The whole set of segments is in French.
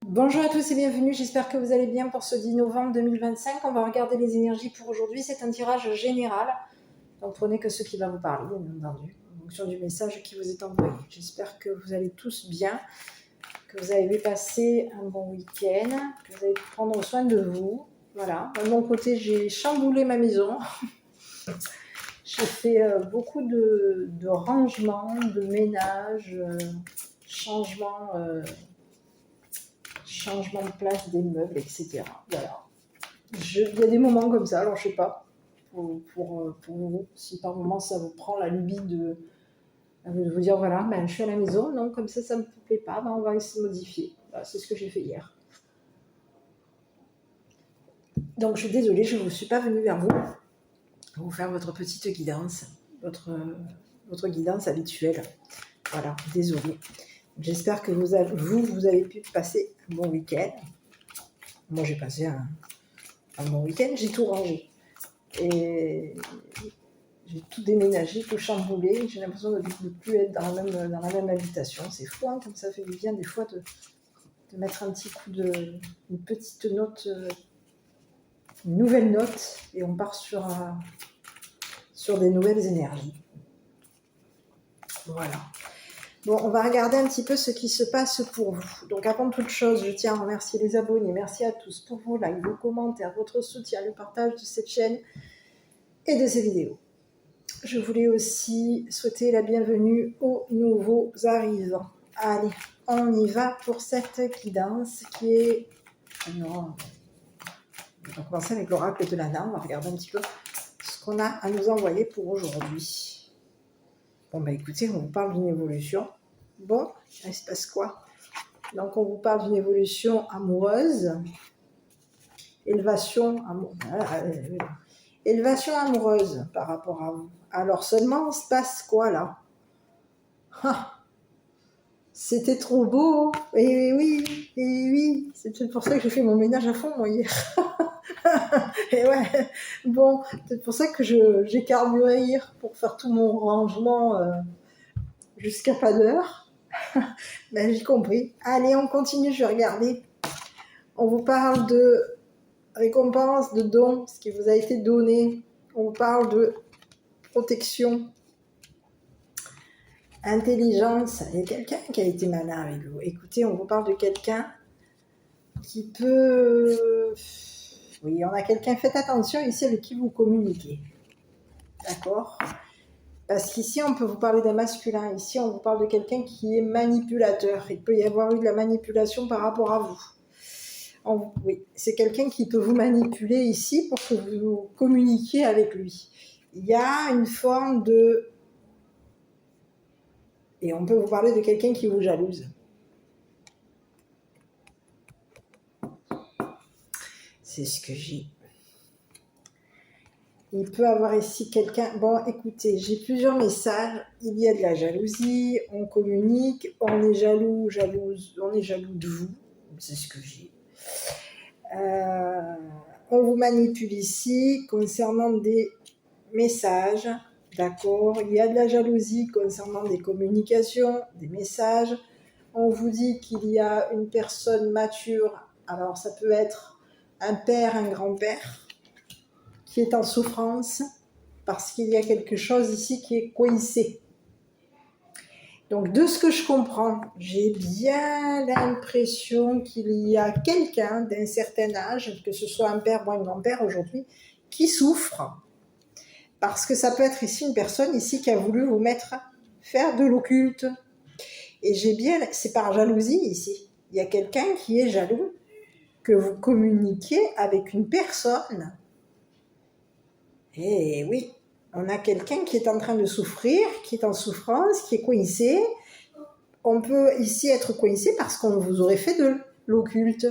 Bonjour à tous et bienvenue, j'espère que vous allez bien pour ce 10 novembre 2025. On va regarder les énergies pour aujourd'hui, c'est un tirage général. Donc prenez que ce qui va vous parler, bien entendu, en fonction du message qui vous est envoyé. J'espère que vous allez tous bien, que vous avez passé un bon week-end, que vous allez prendre soin de vous. Voilà, de mon côté, j'ai chamboulé ma maison. J'ai fait beaucoup de rangements, de ménage, changement de place des meubles, etc. Voilà. Il y a des moments comme ça, alors je sais pas, pour vous, si par moment ça vous prend la lubie de vous dire voilà, ben, je suis à la maison, non, comme ça me plaît pas, ben, on va essayer de modifier. Voilà, c'est ce que j'ai fait hier. Donc je suis désolée, je ne vous suis pas venue vers vous pour vous faire votre petite guidance, votre guidance habituelle. Voilà, désolée. J'espère que vous avez pu passer un bon week-end. Moi j'ai passé un bon week-end, j'ai tout rangé. Et j'ai tout déménagé, tout chamboulé. J'ai l'impression de ne plus être dans la même habitation. C'est fou, hein, comme ça fait du bien des fois de mettre un petit coup une petite note, une nouvelle note, et on part sur des nouvelles énergies. Voilà. Bon, on va regarder un petit peu ce qui se passe pour vous. Donc avant toute chose, je tiens à remercier les abonnés. Merci à tous pour vos likes, vos commentaires, votre soutien, le partage de cette chaîne et de ces vidéos. Je voulais aussi souhaiter la bienvenue aux nouveaux arrivants. Allez, on y va pour cette guidance qui est... Alors, on va commencer avec l'oracle de l'Anna. On va regarder un petit peu ce qu'on a à nous envoyer pour aujourd'hui. Bon, bah écoutez, on vous parle d'une évolution. Bon, il se passe quoi? Donc, on vous parle d'une évolution amoureuse. Élévation amoureuse par rapport à vous. Alors seulement, il se passe quoi là? C'était trop beau. Et oui. C'est peut-être pour ça que j'ai fait mon ménage à fond, moi, hier. Et ouais, bon, c'est pour ça que j'ai carburé hier pour faire tout mon rangement jusqu'à pas d'heure. Ben, j'ai compris. Allez, on continue, je vais regarder. On vous parle de récompense, de dons, ce qui vous a été donné. On vous parle de protection, intelligence. Il y a quelqu'un qui a été malin avec vous. Écoutez, on vous parle de quelqu'un qui peut... Oui, on a quelqu'un, faites attention ici avec qui vous communiquez. D'accord? Parce qu'ici, on peut vous parler d'un masculin. Ici, on vous parle de quelqu'un qui est manipulateur. Il peut y avoir eu de la manipulation par rapport à vous. Oui, c'est quelqu'un qui peut vous manipuler ici pour que vous communiquiez avec lui. Il y a une forme de... Et on peut vous parler de quelqu'un qui vous jalouse. C'est ce que j'ai. Il peut avoir ici quelqu'un... Bon, écoutez, j'ai plusieurs messages. Il y a de la jalousie, on communique, on est jalouse, on est jaloux de vous. C'est ce que j'ai. On vous manipule ici concernant des messages. D'accord? Il y a de la jalousie concernant des communications, des messages. On vous dit qu'il y a une personne mature. Alors, ça peut être un père, un grand-père qui est en souffrance parce qu'il y a quelque chose ici qui est coincé. Donc, de ce que je comprends, j'ai bien l'impression qu'il y a quelqu'un d'un certain âge, que ce soit un père ou un grand-père aujourd'hui, qui souffre. Parce que ça peut être ici une personne ici qui a voulu vous faire de l'occulte. Et c'est par jalousie ici. Il y a quelqu'un qui est jaloux que vous communiquiez avec une personne. Et oui, on a quelqu'un qui est en train de souffrir, qui est en souffrance, qui est coincé. On peut ici être coincé parce qu'on vous aurait fait de l'occulte.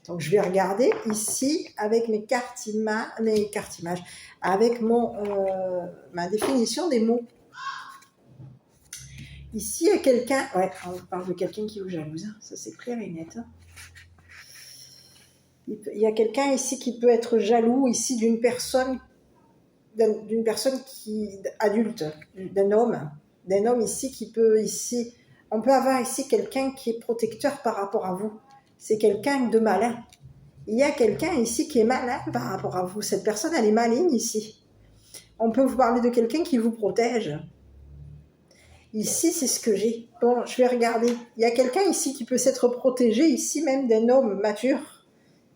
Donc je vais regarder ici avec mes cartes images, avec ma définition des mots. Ici, il y a quelqu'un... Ouais, on parle de quelqu'un qui vous jalouse. Ça, c'est clair et net. Il y a quelqu'un ici qui peut être jaloux ici d'une personne qui adulte, d'un homme ici qui peut ici... On peut avoir ici quelqu'un qui est protecteur par rapport à vous. c'est quelqu'un de malin. Il y a quelqu'un ici qui est malin par rapport à vous. Cette personne, elle est maligne ici. On peut vous parler de quelqu'un qui vous protège. Ici, c'est ce que j'ai. Bon, je vais regarder. Il y a quelqu'un ici qui peut s'être protégé, ici même d'un homme mature,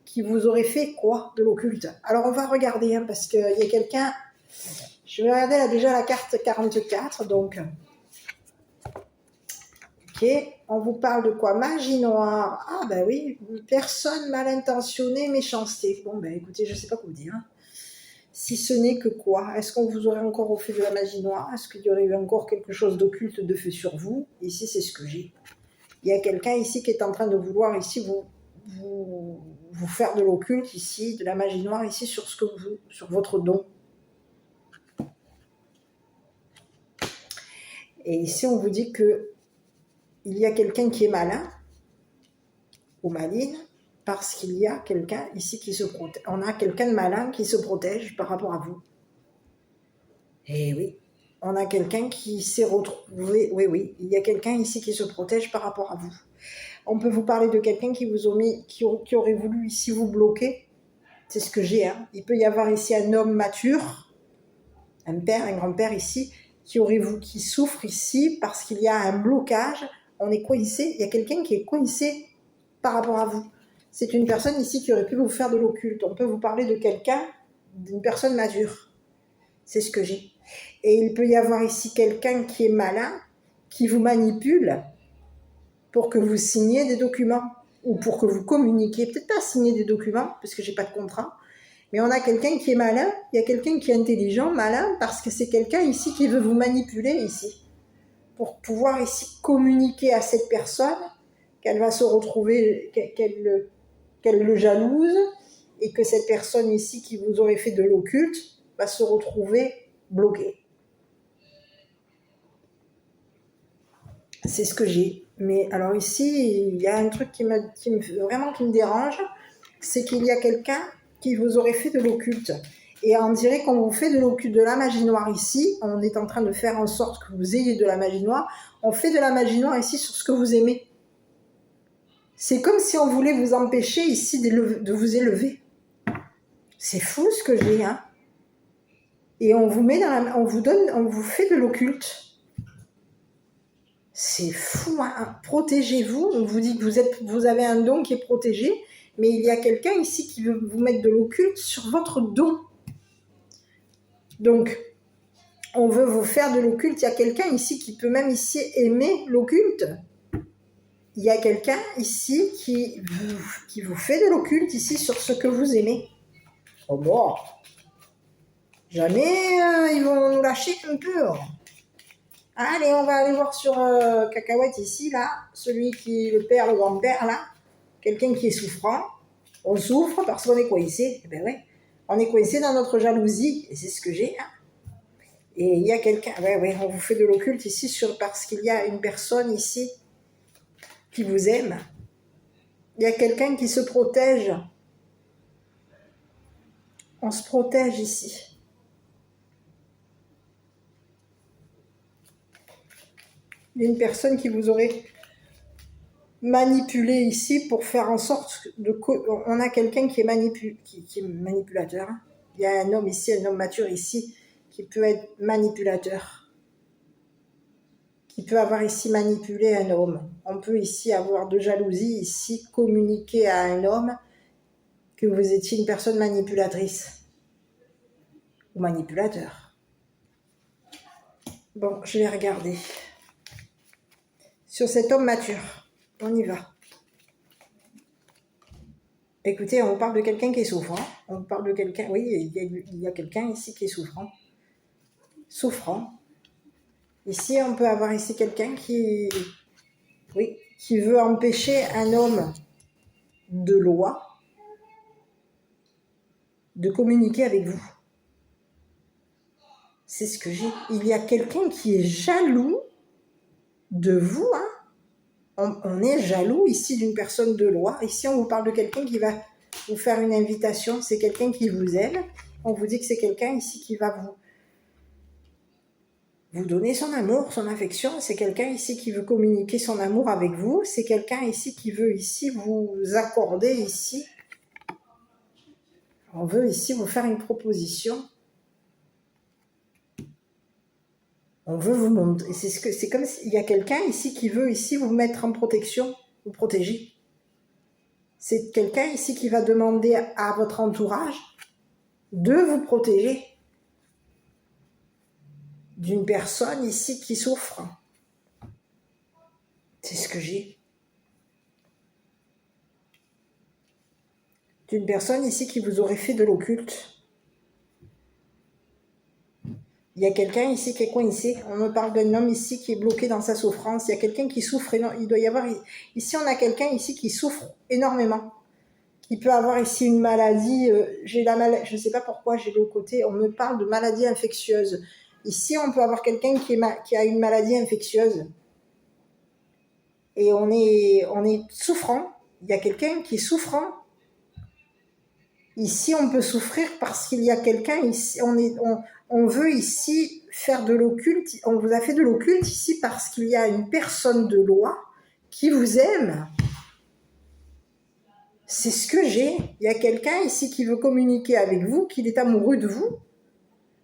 qui vous aurait fait quoi? De l'occulte. Alors, on va regarder, hein, parce qu'il y a quelqu'un... Je vais regarder là, déjà la carte 44, donc... Ok, on vous parle de quoi? Magie noire. Ah ben oui, personne mal intentionnée, méchanceté. Bon ben écoutez, je ne sais pas quoi vous dire. Si ce n'est que quoi? Est-ce qu'on vous aurait encore fait de la magie noire? Est-ce qu'il y aurait eu encore quelque chose d'occulte de fait sur vous? Ici, c'est ce que j'ai. Il y a quelqu'un ici qui est en train de vouloir ici vous faire de l'occulte ici, de la magie noire ici sur votre don. Et ici, on vous dit que il y a quelqu'un qui est malin ou maligne parce qu'il y a quelqu'un ici qui se protège. On a quelqu'un de malin qui se protège par rapport à vous. Et oui, on a quelqu'un qui s'est retrouvé. Oui, il y a quelqu'un ici qui se protège par rapport à vous. On peut vous parler de quelqu'un qui vous a mis, qui aurait voulu ici vous bloquer. C'est ce que j'ai. Hein. Il peut y avoir ici un homme mature, un père, un grand-père ici, qui souffre ici parce qu'il y a un blocage. On est coincé. Il y a quelqu'un qui est coincé par rapport à vous. C'est une personne ici qui aurait pu vous faire de l'occulte. On peut vous parler de quelqu'un, d'une personne mature. C'est ce que j'ai. Et il peut y avoir ici quelqu'un qui est malin, qui vous manipule pour que vous signiez des documents ou pour que vous communiquiez. Peut-être pas signer des documents, parce que j'ai pas de contrat. Mais on a quelqu'un qui est malin, il y a quelqu'un qui est intelligent, malin, parce que c'est quelqu'un ici qui veut vous manipuler ici. Pour pouvoir ici communiquer à cette personne qu'elle va se retrouver, qu'elle le jalouse, et que cette personne ici qui vous aurait fait de l'occulte va se retrouver bloquée. C'est ce que j'ai. Mais alors ici, il y a un truc qui me dérange, c'est qu'il y a quelqu'un qui vous aurait fait de l'occulte. Et on dirait qu'on vous fait de l'occulte, de la magie noire ici. On est en train de faire en sorte que vous ayez de la magie noire. On fait de la magie noire ici sur ce que vous aimez. C'est comme si on voulait vous empêcher ici de vous élever. C'est fou ce que j'ai, hein. Et on vous met on vous fait de l'occulte. C'est fou, hein. Protégez-vous. On vous dit que vous avez un don qui est protégé, mais il y a quelqu'un ici qui veut vous mettre de l'occulte sur votre don. Donc, on veut vous faire de l'occulte. Il y a quelqu'un ici qui peut même ici aimer l'occulte. Il y a quelqu'un ici qui vous fait de l'occulte ici sur ce que vous aimez. Oh bon, jamais ils vont nous lâcher un peu. Allez, on va aller voir sur Cacahuète ici, là, le père, le grand-père, là, quelqu'un qui est souffrant. On souffre parce qu'on est coincé. Eh ben ouais, on est coincé dans notre jalousie, et c'est ce que j'ai, hein. Et il y a quelqu'un, on vous fait de l'occulte ici parce qu'il y a une personne ici qui vous aime. Il y a quelqu'un qui se protège. On se protège ici. Il y a une personne qui vous aurait manipulé ici pour faire en sorte on a quelqu'un qui est manipulateur. Il y a un homme ici, un homme mature ici, qui peut être manipulateur. Qui peut avoir ici manipulé un homme. On peut ici avoir de jalousie, ici communiquer à un homme que vous étiez une personne manipulatrice ou manipulateur. Bon, je vais regarder. Sur cet homme mature, on y va. Écoutez, on parle de quelqu'un qui est souffrant. On parle de quelqu'un, oui, il y a quelqu'un ici qui est souffrant. Souffrant. Ici, on peut avoir ici quelqu'un qui veut empêcher un homme de loi de communiquer avec vous. C'est ce que j'ai. Il y a quelqu'un qui est jaloux de vous, hein. On est jaloux ici d'une personne de loi. Ici, on vous parle de quelqu'un qui va vous faire une invitation. C'est quelqu'un qui vous aime. On vous dit que c'est quelqu'un ici qui va vous donner son amour, son affection. C'est quelqu'un ici qui veut communiquer son amour avec vous. C'est quelqu'un ici qui veut ici vous accorder ici. On veut ici vous faire une proposition. On veut vous montrer. C'est comme s'il y a quelqu'un ici qui veut ici vous mettre en protection, vous protéger. C'est quelqu'un ici qui va demander à votre entourage de vous protéger d'une personne ici qui souffre. C'est ce que j'ai. D'une personne ici qui vous aurait fait de l'occulte. Il y a quelqu'un ici qui est coincé. On me parle d'un homme ici qui est bloqué dans sa souffrance. Il y a quelqu'un qui souffre. Il doit y avoir... Ici, on a quelqu'un ici qui souffre énormément. Qui peut avoir ici une maladie. Je ne sais pas pourquoi j'ai le côté. On me parle de maladie infectieuse. Ici, on peut avoir quelqu'un qui a une maladie infectieuse. Et on est souffrant. Il y a quelqu'un qui est souffrant. Ici, on peut souffrir parce qu'il y a quelqu'un ici. On veut ici faire de l'occulte. On vous a fait de l'occulte ici parce qu'il y a une personne de loi qui vous aime. C'est ce que j'ai. Il y a quelqu'un ici qui veut communiquer avec vous, qu'il est amoureux de vous.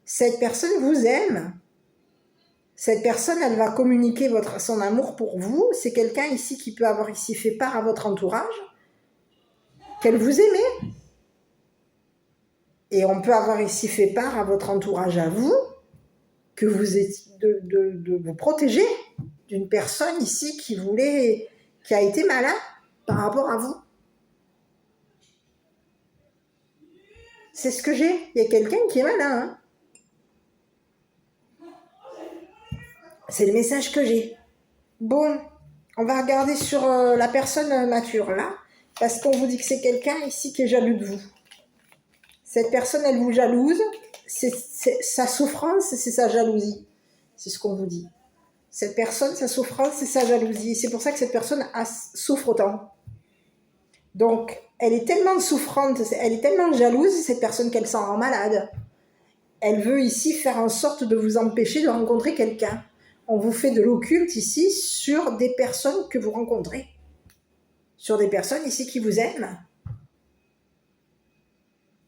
Cette personne vous aime. Cette personne, elle va communiquer son amour pour vous. C'est quelqu'un ici qui peut avoir ici fait part à votre entourage qu'elle vous aimait. Et on peut avoir ici fait part à votre entourage à vous que vous êtes de vous protéger d'une personne ici qui a été malade par rapport à vous. C'est ce que j'ai. Il y a quelqu'un qui est malin. C'est le message que j'ai. Bon, on va regarder sur la personne mature là, parce qu'on vous dit que c'est quelqu'un ici qui est jaloux de vous. Cette personne, elle vous jalouse. C'est sa souffrance, c'est sa jalousie. C'est ce qu'on vous dit. Cette personne, sa souffrance, c'est sa jalousie. C'est pour ça que cette personne souffre autant. Donc, elle est tellement souffrante, elle est tellement jalouse, cette personne, qu'elle s'en rend malade. Elle veut ici faire en sorte de vous empêcher de rencontrer quelqu'un. On vous fait de l'occulte ici sur des personnes que vous rencontrez. Sur des personnes ici qui vous aiment.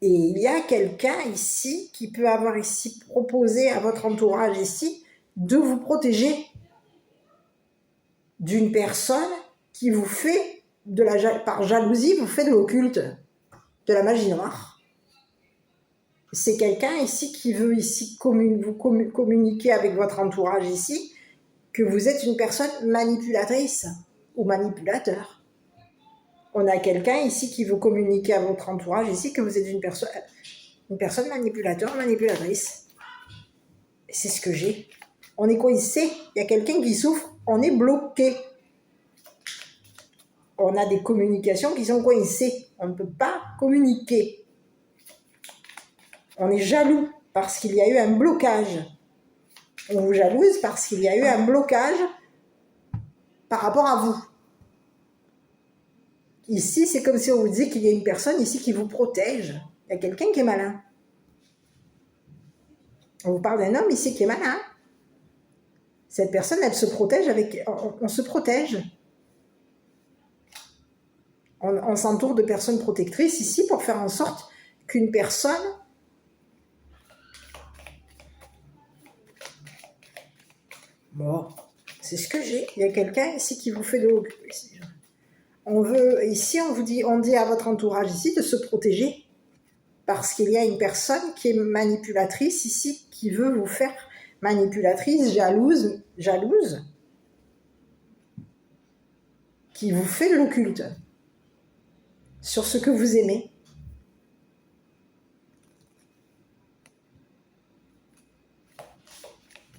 Et il y a quelqu'un ici qui peut avoir ici proposé à votre entourage ici de vous protéger d'une personne qui vous fait, par jalousie, vous fait de l'occulte, de la magie noire. C'est quelqu'un ici qui veut ici vous communiquer avec votre entourage ici que vous êtes une personne manipulatrice ou manipulateur. On a quelqu'un ici qui veut communiquer à votre entourage ici que vous êtes une personne manipulateur, manipulatrice. C'est ce que j'ai. On est coincé. Il y a quelqu'un qui souffre. On est bloqué. On a des communications qui sont coincées. On ne peut pas communiquer. On est jaloux parce qu'il y a eu un blocage. On vous jalouse parce qu'il y a eu un blocage par rapport à vous. Ici, c'est comme si on vous disait qu'il y a une personne ici qui vous protège. Il y a quelqu'un qui est malin. On vous parle d'un homme ici qui est malin. Cette personne, elle se protège on se protège. On s'entoure de personnes protectrices ici pour faire en sorte qu'une personne... Bon, c'est ce que j'ai. Il y a quelqu'un ici qui vous fait de l'eau. Ici, on dit à votre entourage ici de se protéger parce qu'il y a une personne qui est manipulatrice ici, qui veut vous faire manipulatrice, jalouse, qui vous fait de l'occulte sur ce que vous aimez.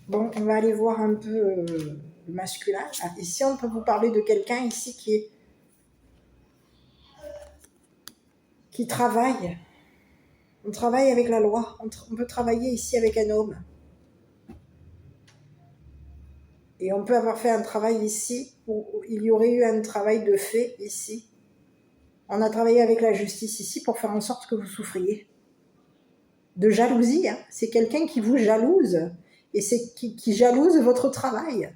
Bon, on va aller voir un peu le masculin. Ici, on peut vous parler de quelqu'un ici qui travaille. On travaille avec la loi. On peut travailler ici avec un homme. Et on peut avoir fait un travail ici où il y aurait eu un travail de fait ici. On a travaillé avec la justice ici pour faire en sorte que vous souffriez. De jalousie, hein. C'est quelqu'un qui vous jalouse. et c'est qui jalouse votre travail.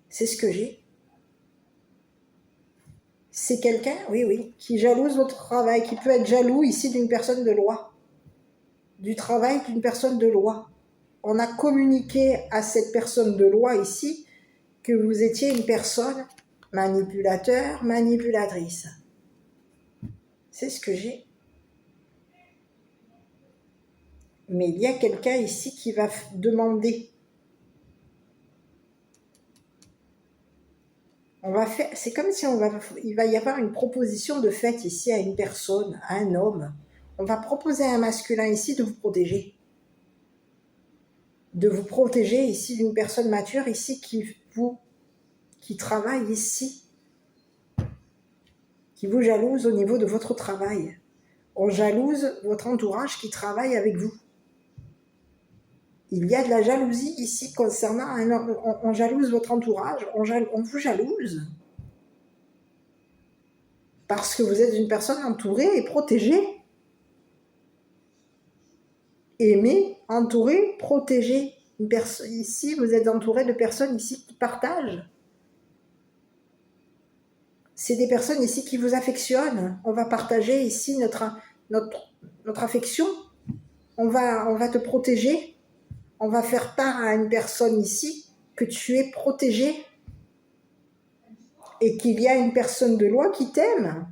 C'est ce que j'ai. C'est quelqu'un, oui, qui jalouse votre travail, qui peut être jaloux ici d'une personne de loi, du travail d'une personne de loi. On a communiqué à cette personne de loi ici que vous étiez une personne manipulateur, manipulatrice. C'est ce que j'ai. Mais il y a quelqu'un ici qui va demander. C'est comme si il va y avoir une proposition de fait ici à une personne, à un homme. On va proposer à un masculin ici de vous protéger. De vous protéger ici d'une personne mature ici qui travaille ici, qui vous jalouse au niveau de votre travail. On jalouse votre entourage qui travaille avec vous. Il y a de la jalousie ici concernant un homme. On jalouse votre entourage, on vous jalouse. Parce que vous êtes une personne entourée et protégée. Aimée, entourée, protégée. Ici, vous êtes entouré de personnes ici qui partagent. C'est des personnes ici qui vous affectionnent. On va partager ici notre affection. On va te protéger. On va faire part à une personne ici que tu es protégé et qu'il y a une personne de loi qui t'aime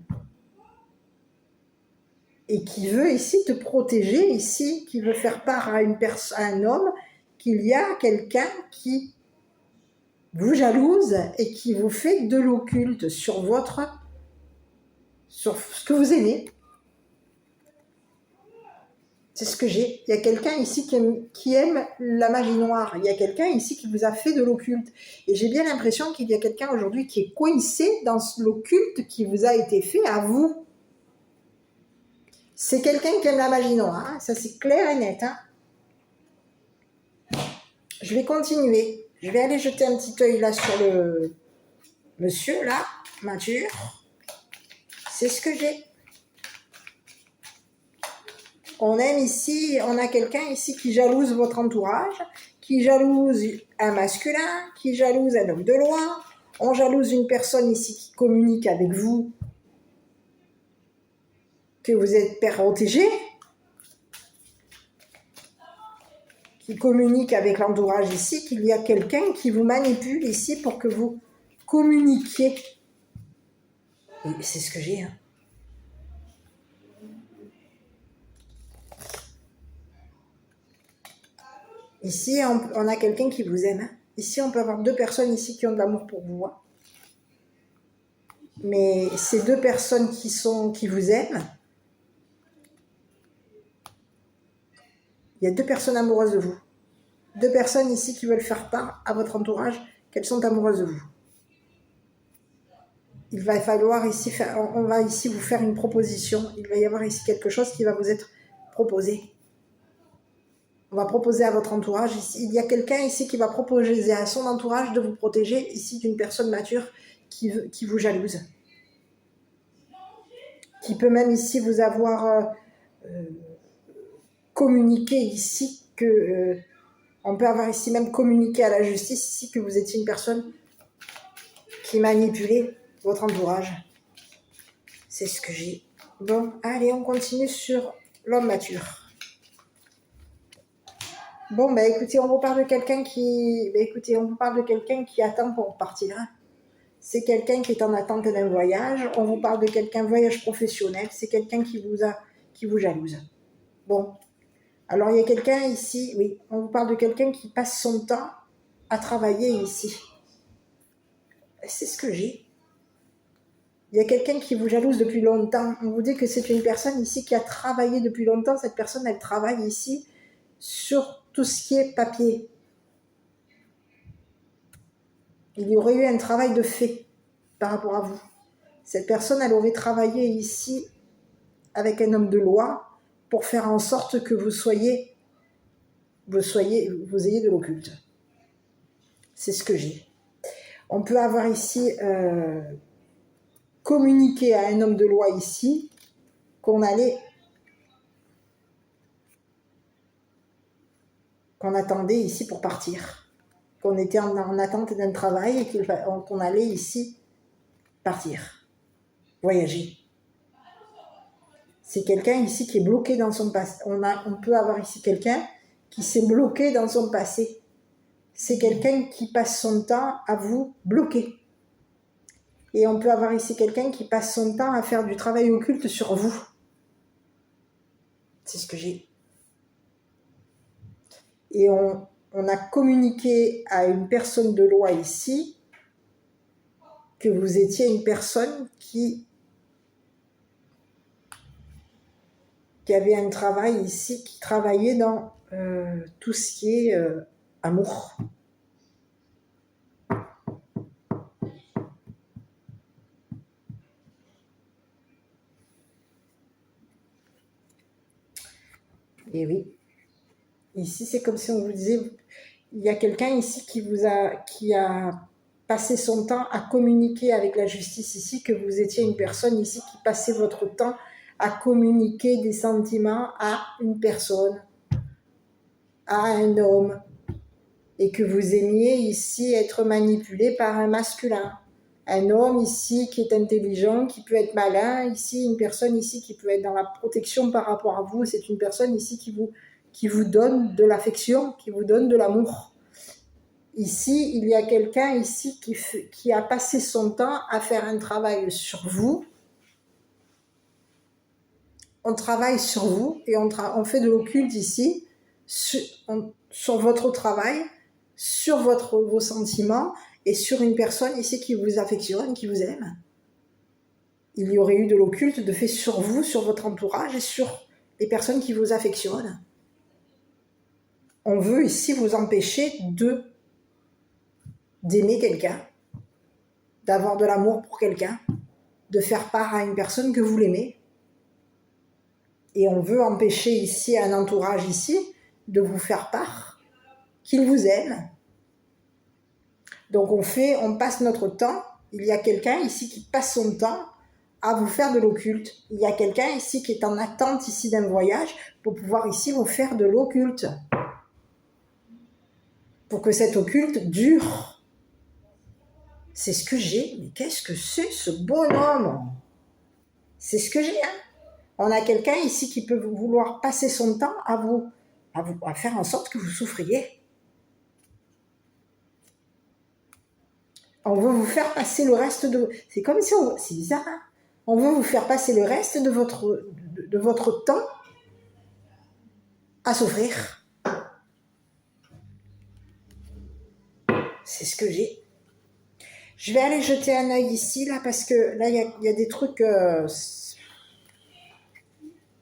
et qui veut ici te protéger ici, qui veut faire part à un homme qu'il y a quelqu'un qui vous jalouse et qui vous fait de l'occulte sur ce que vous aimez. C'est ce que j'ai. Il y a quelqu'un ici qui aime la magie noire. Il y a quelqu'un ici qui vous a fait de l'occulte. Et j'ai bien l'impression qu'il y a quelqu'un aujourd'hui qui est coincé dans l'occulte qui vous a été fait à vous. C'est quelqu'un qui aime la magie noire. Hein. Ça, c'est clair et net. Hein. Je vais continuer. Je vais aller jeter un petit œil là sur le monsieur, là, mature. C'est ce que j'ai. On aime ici, on a quelqu'un ici qui jalouse votre entourage, qui jalouse un masculin, qui jalouse un homme de loi. On jalouse une personne ici qui communique avec vous, que vous êtes protégé, qui communique avec l'entourage ici, qu'il y a quelqu'un qui vous manipule ici pour que vous communiquiez. Et c'est ce que j'ai. Hein. Ici, on a quelqu'un qui vous aime. Hein. Ici, on peut avoir deux personnes ici qui ont de l'amour pour vous. Hein. Mais ces deux personnes qui vous aiment, il y a deux personnes amoureuses de vous. Deux personnes ici qui veulent faire part à votre entourage qu'elles sont amoureuses de vous. Il va falloir ici on va ici vous faire une proposition. Il va y avoir ici quelque chose qui va vous être proposé. On va proposer à votre entourage ici. Il y a quelqu'un ici qui va proposer à son entourage de vous protéger ici d'une personne mature qui vous jalouse. Qui peut même ici vous avoir communiqué ici que... on peut avoir ici même communiqué à la justice ici que vous étiez une personne qui manipulait votre entourage. C'est ce que j'ai. Bon, allez, on continue sur l'homme mature. Bon, écoutez, on vous parle de quelqu'un qui attend pour partir. C'est quelqu'un qui est en attente d'un voyage. On vous parle de quelqu'un voyage professionnel. C'est quelqu'un qui vous jalouse. Bon. Alors, il y a quelqu'un ici, oui, on vous parle de quelqu'un qui passe son temps à travailler ici. C'est ce que j'ai. Il y a quelqu'un qui vous jalouse depuis longtemps. On vous dit que c'est une personne ici qui a travaillé depuis longtemps. Cette personne, elle travaille ici sur tout ce qui est papier. Il y aurait eu un travail de fait par rapport à vous. Cette personne, elle aurait travaillé ici avec un homme de loi pour faire en sorte que vous ayez de l'occulte. C'est ce que j'ai. On peut avoir ici communiqué à un homme de loi ici qu'on allait qu'on attendait ici pour partir. Qu'on était en attente d'un travail et qu'on allait ici partir, voyager. C'est quelqu'un ici qui est bloqué dans son passé. On peut avoir ici quelqu'un qui s'est bloqué dans son passé. C'est quelqu'un qui passe son temps à vous bloquer. Et on peut avoir ici quelqu'un qui passe son temps à faire du travail occulte sur vous. C'est ce que j'ai. Et on a communiqué à une personne de loi ici que vous étiez une personne qui avait un travail ici, qui travaillait dans tout ce qui est amour. Et oui, ici c'est comme si on vous disait, il y a quelqu'un ici qui a passé son temps à communiquer avec la justice ici, que vous étiez une personne ici qui passait votre temps à communiquer des sentiments à une personne, à un homme, et que vous aimiez ici être manipulé par un masculin. Un homme ici qui est intelligent, qui peut être malin, ici une personne ici qui peut être dans la protection par rapport à vous, c'est une personne ici qui vous donne de l'affection, qui vous donne de l'amour. Ici, il y a quelqu'un ici qui a passé son temps à faire un travail sur vous. On travaille sur vous et on fait de l'occulte ici, sur votre travail, sur vos sentiments et sur une personne ici qui vous affectionne, qui vous aime. Il y aurait eu de l'occulte de fait sur vous, sur votre entourage et sur les personnes qui vous affectionnent. On veut ici vous empêcher d'aimer quelqu'un, d'avoir de l'amour pour quelqu'un, de faire part à une personne que vous l'aimez. Et on veut empêcher ici un entourage ici de vous faire part qu'il vous aime. Donc on passe notre temps, il y a quelqu'un ici qui passe son temps à vous faire de l'occulte. Il y a quelqu'un ici qui est en attente ici d'un voyage pour pouvoir ici vous faire de l'occulte. Pour que cet occulte dure. C'est ce que j'ai. Mais qu'est-ce que c'est ce bonhomme? C'est ce que j'ai, hein. On a quelqu'un ici qui peut vouloir passer son temps à faire en sorte que vous souffriez. On veut vous faire passer le reste de... C'est comme si c'est bizarre, hein. On veut vous faire passer le reste de votre temps à souffrir. C'est ce que j'ai. Je vais aller jeter un œil ici, là, parce que là, il y a des trucs...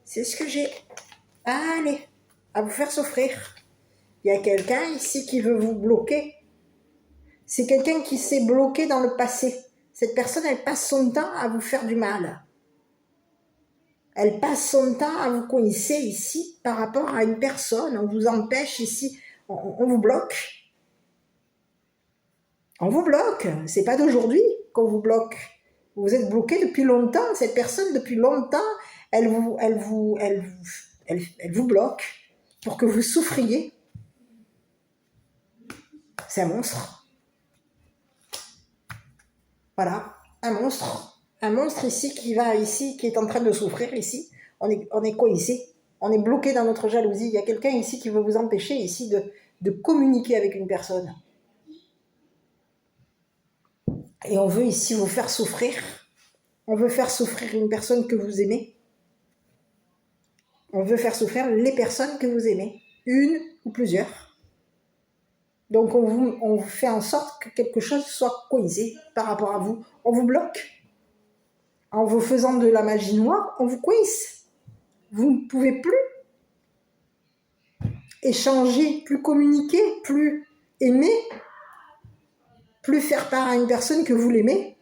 c'est ce que j'ai. Allez, à vous faire souffrir. Il y a quelqu'un ici qui veut vous bloquer. C'est quelqu'un qui s'est bloqué dans le passé. Cette personne, elle passe son temps à vous faire du mal. Elle passe son temps à vous coincer ici par rapport à une personne. On vous empêche ici, on vous bloque. On vous bloque. C'est pas d'aujourd'hui qu'on vous bloque. Vous êtes bloqué depuis longtemps. Cette personne, depuis longtemps, elle vous bloque pour que vous souffriez. C'est un monstre. Voilà, un monstre. Un monstre ici qui est en train de souffrir ici. On est coincé. On est bloqué dans notre jalousie. Il y a quelqu'un ici qui veut vous empêcher ici de communiquer avec une personne. Et on veut ici vous faire souffrir. On veut faire souffrir une personne que vous aimez. On veut faire souffrir les personnes que vous aimez. Une ou plusieurs. Donc on vous fait en sorte que quelque chose soit coincé par rapport à vous. On vous bloque. En vous faisant de la magie noire, on vous coince. Vous ne pouvez plus échanger, plus communiquer, plus aimer, plus faire part à une personne que vous l'aimez.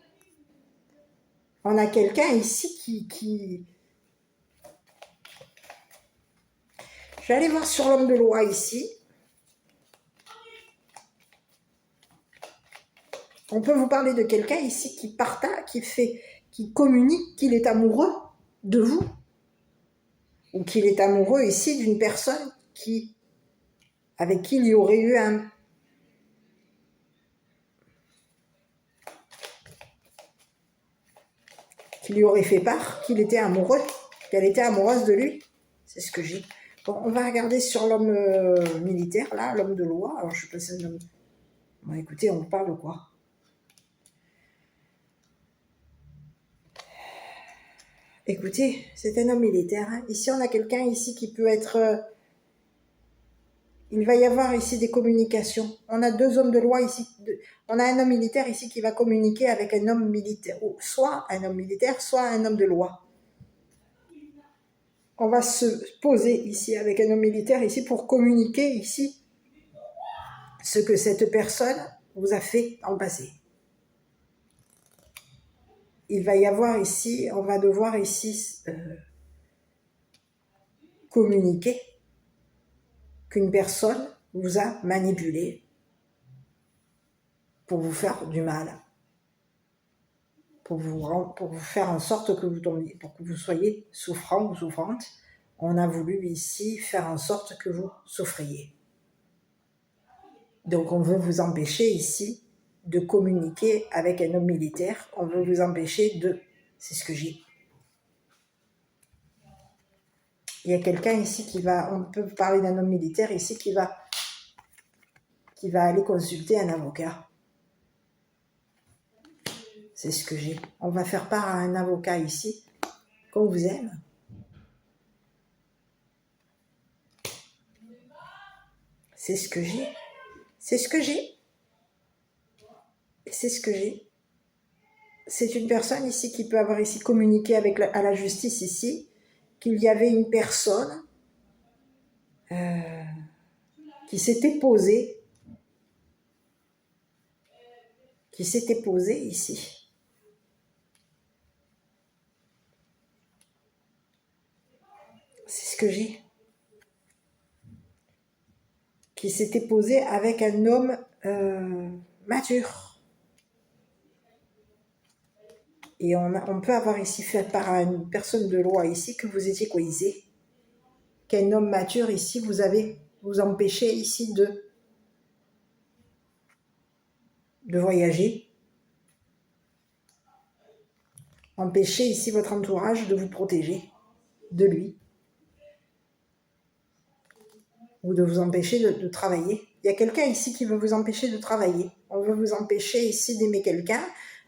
On a quelqu'un ici qui... Je vais aller voir sur l'homme de loi ici. On peut vous parler de quelqu'un ici qui partage, qui communique qu'il est amoureux de vous. Ou qu'il est amoureux ici d'une personne qui avec qui il y aurait eu qui lui aurait fait part qu'il était amoureux, qu'elle était amoureuse de lui. C'est ce que j'ai. Bon, on va regarder sur l'homme militaire, là, l'homme de loi. Alors, je sais pas si c'est un homme... Bon, écoutez, on parle de quoi? Écoutez, c'est un homme militaire. Hein. Ici, on a quelqu'un ici qui peut être... il va y avoir ici des communications. On a deux hommes de loi ici. On a un homme militaire ici qui va communiquer avec un homme militaire. Ou soit un homme militaire, soit un homme de loi. On va se poser ici avec un homme militaire ici pour communiquer ici ce que cette personne vous a fait en passé. Il va y avoir ici, on va devoir ici communiquer qu'une personne vous a manipulé pour vous faire du mal, pour vous faire en sorte que vous tombiez, pour que vous soyez souffrant ou souffrante. On a voulu ici faire en sorte que vous souffriez. Donc on veut vous empêcher ici de communiquer avec un homme militaire. On veut vous empêcher de... C'est ce que j'ai. Il y a quelqu'un ici qui va... On peut parler d'un homme militaire ici qui va aller consulter un avocat. C'est ce que j'ai. On va faire part à un avocat ici qu'on vous aime. C'est ce que j'ai. C'est ce que j'ai. C'est ce que j'ai. C'est une personne ici qui peut avoir ici communiqué avec à la justice ici qu'il y avait une personne qui s'était posée ici. C'est ce que j'ai. Qui s'était posée avec un homme mature. Et on peut avoir ici fait part à une personne de loi ici que vous étiez coïsé. Qu'un homme mature ici vous empêchez ici de voyager. Empêchez ici votre entourage de vous protéger de lui. Ou de vous empêcher de travailler. Il y a quelqu'un ici qui veut vous empêcher de travailler. On veut vous empêcher ici d'aimer quelqu'un.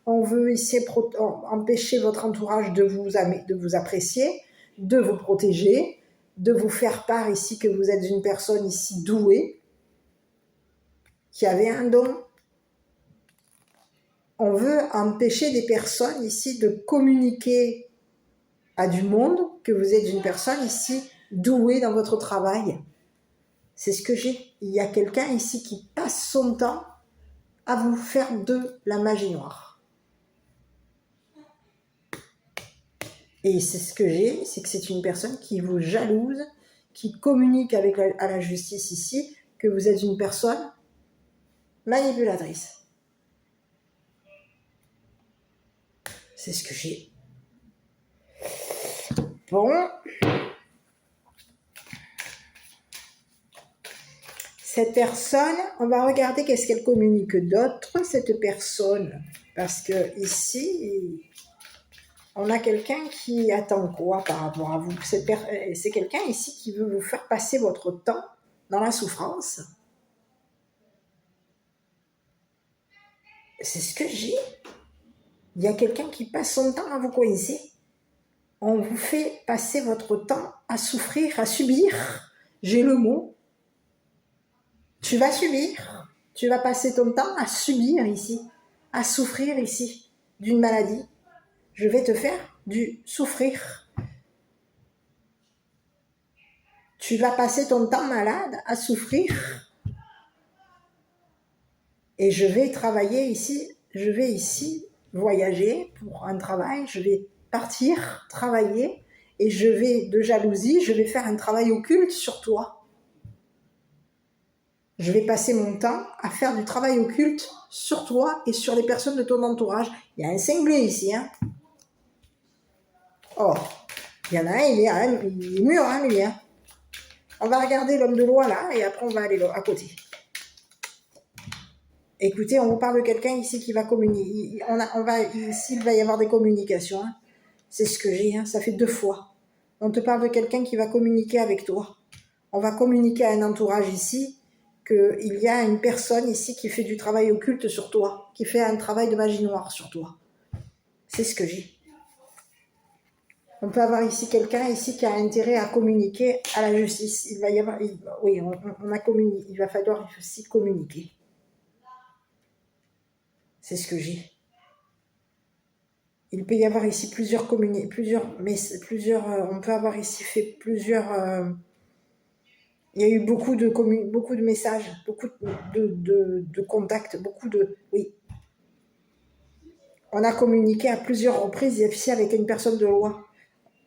On veut ici empêcher votre entourage de vous apprécier, de vous protéger, de vous faire part ici que vous êtes une personne ici douée, qui avait un don. On veut empêcher des personnes ici de communiquer à du monde que vous êtes une personne ici douée dans votre travail. C'est ce que j'ai. Il y a quelqu'un ici qui passe son temps à vous faire de la magie noire. Et c'est ce que j'ai, c'est que c'est une personne qui vous jalouse, qui communique avec à la justice ici, que vous êtes une personne manipulatrice. C'est ce que j'ai. Bon. Cette personne, on va regarder qu'est-ce qu'elle communique d'autre, cette personne. Parce que ici, on a quelqu'un qui attend quoi par rapport à vous? C'est quelqu'un ici qui veut vous faire passer votre temps dans la souffrance. C'est ce que j'ai. Il y a quelqu'un qui passe son temps à vous coincer. On vous fait passer votre temps à souffrir, à subir. J'ai le mot. Tu vas subir. Tu vas passer ton temps à subir ici, à souffrir ici d'une maladie. Je vais te faire du souffrir. Tu vas passer ton temps malade à souffrir. Et je vais travailler ici, je vais ici voyager pour un travail, je vais partir, travailler, et je vais, de jalousie, je vais faire un travail occulte sur toi. Je vais passer mon temps à faire du travail occulte sur toi et sur les personnes de ton entourage. Il y a un cinglé ici, hein. Oh, il y en a un, il est mûr, hein, lui, hein. On va regarder l'homme de loi là, et après on va aller à côté. Écoutez, on vous parle de quelqu'un ici qui va communiquer. Ici, il va y avoir des communications. Hein. C'est ce que j'ai, hein. Ça fait 2 fois. On te parle de quelqu'un qui va communiquer avec toi. On va communiquer à un entourage ici qu'il y a une personne ici qui fait du travail occulte sur toi, qui fait un travail de magie noire sur toi. C'est ce que j'ai. On peut avoir ici quelqu'un ici qui a intérêt à communiquer à la justice. Il va y avoir, oui, on a communiqué. Il va falloir aussi communiquer. C'est ce que j'ai. Il peut y avoir ici on peut avoir ici fait plusieurs. Il y a eu beaucoup de messages, beaucoup de contacts, oui. On a communiqué à plusieurs reprises ici avec une personne de loi.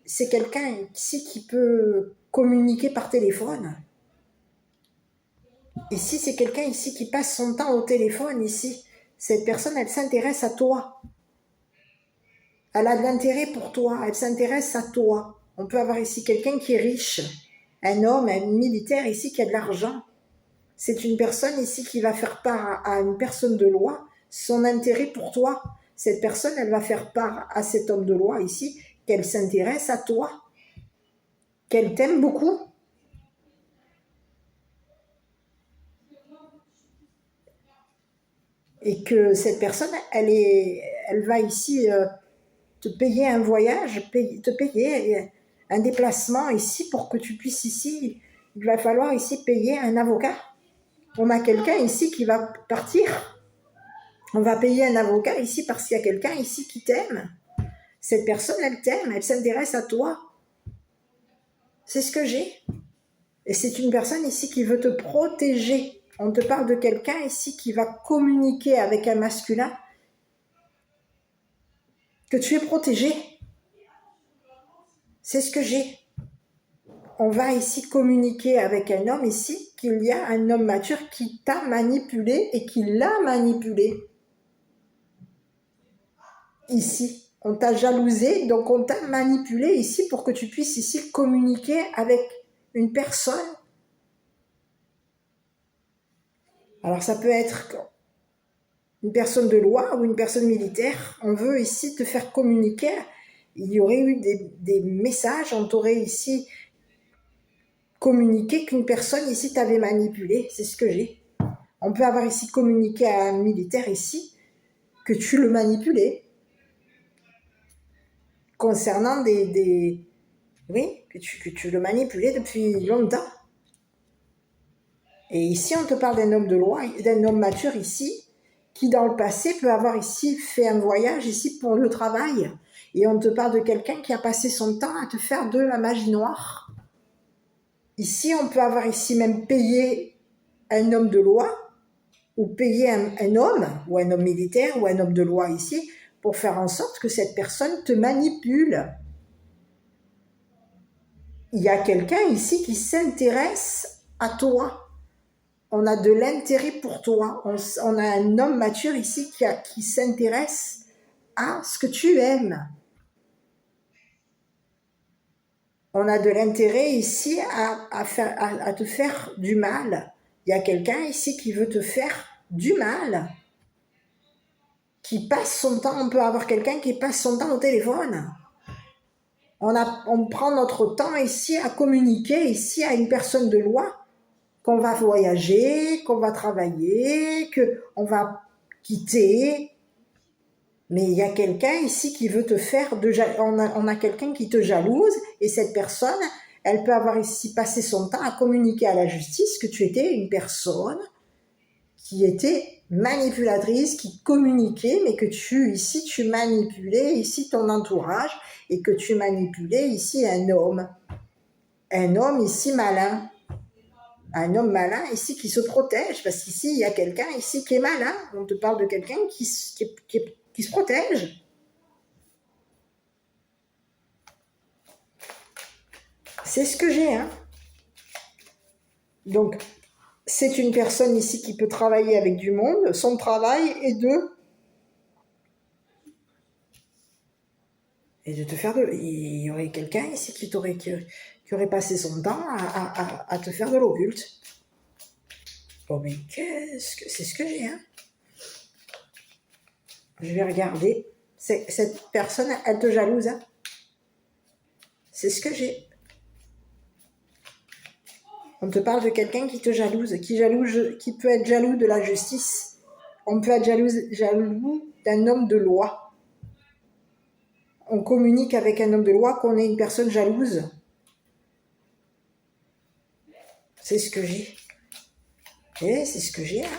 C'est quelqu'un ici qui peut communiquer par téléphone. Ici, c'est quelqu'un ici qui passe son temps au téléphone ici. Cette personne, elle s'intéresse à toi. Elle a de l'intérêt pour toi, elle s'intéresse à toi. On peut avoir ici quelqu'un qui est riche, un homme, un militaire ici qui a de l'argent. C'est une personne ici qui va faire part à une personne de loi son intérêt pour toi. Cette personne, elle va faire part à cet homme de loi ici qu'elle s'intéresse à toi, qu'elle t'aime beaucoup. Et que cette personne, elle va ici te payer un voyage, te payer un déplacement ici pour que tu puisses ici, il va falloir ici payer un avocat. On a quelqu'un ici qui va partir. On va payer un avocat ici parce qu'il y a quelqu'un ici qui t'aime. Cette personne, elle t'aime, elle s'intéresse à toi. C'est ce que j'ai. Et c'est une personne ici qui veut te protéger. On te parle de quelqu'un ici qui va communiquer avec un masculin. Que tu es protégé. C'est ce que j'ai. On va ici communiquer avec un homme ici, qu'il y a un homme mature qui t'a manipulé et qui l'a manipulé. Ici, on t'a jalousé, donc on t'a manipulé ici pour que tu puisses ici communiquer avec une personne. Alors ça peut être une personne de loi ou une personne militaire. On veut ici te faire communiquer. Il y aurait eu des messages, on t'aurait ici communiqué qu'une personne ici t'avait manipulé. C'est ce que j'ai. On peut avoir ici communiqué à un militaire ici que tu le manipulais. Concernant oui, que tu le manipulais depuis longtemps. Et ici, on te parle d'un homme de loi, d'un homme mature ici, qui dans le passé peut avoir ici fait un voyage ici pour le travail. Et on te parle de quelqu'un qui a passé son temps à te faire de la magie noire. Ici, on peut avoir ici même payé un homme de loi, ou payer un homme, ou un homme militaire, ou un homme de loi ici, pour faire en sorte que cette personne te manipule. Il y a quelqu'un ici qui s'intéresse à toi. On a de l'intérêt pour toi. On a un homme mature ici qui s'intéresse à ce que tu aimes. On a de l'intérêt ici à te faire du mal. Il y a quelqu'un ici qui veut te faire du mal. Qui passe son temps, on peut avoir quelqu'un qui passe son temps au téléphone. On prend notre temps ici à communiquer ici à une personne de loi, qu'on va voyager, qu'on va travailler, qu'on va quitter. Mais il y a quelqu'un ici qui veut te faire on a quelqu'un qui te jalouse et cette personne, elle peut avoir ici passé son temps à communiquer à la justice que tu étais une personne qui était manipulatrice, qui communiquait, mais que tu manipulais ici ton entourage et que tu manipulais ici un homme ici malin. Un homme malin ici qui se protège, parce qu'ici, il y a quelqu'un ici qui est malin. On te parle de quelqu'un qui se protège. C'est ce que j'ai, hein. Donc, c'est une personne ici qui peut travailler avec du monde. Son travail est de et de te faire de... Il y aurait quelqu'un ici qui aurait passé son temps à te faire de l'occulte. Oh, mais c'est ce que j'ai, hein. Je vais regarder. Cette personne, elle te jalouse, hein. C'est ce que j'ai. On te parle de quelqu'un qui te jalouse, qui peut être jaloux de la justice. On peut être jaloux d'un homme de loi. On communique avec un homme de loi, qu'on est une personne jalouse. C'est ce que j'ai. Et c'est ce que j'ai, hein.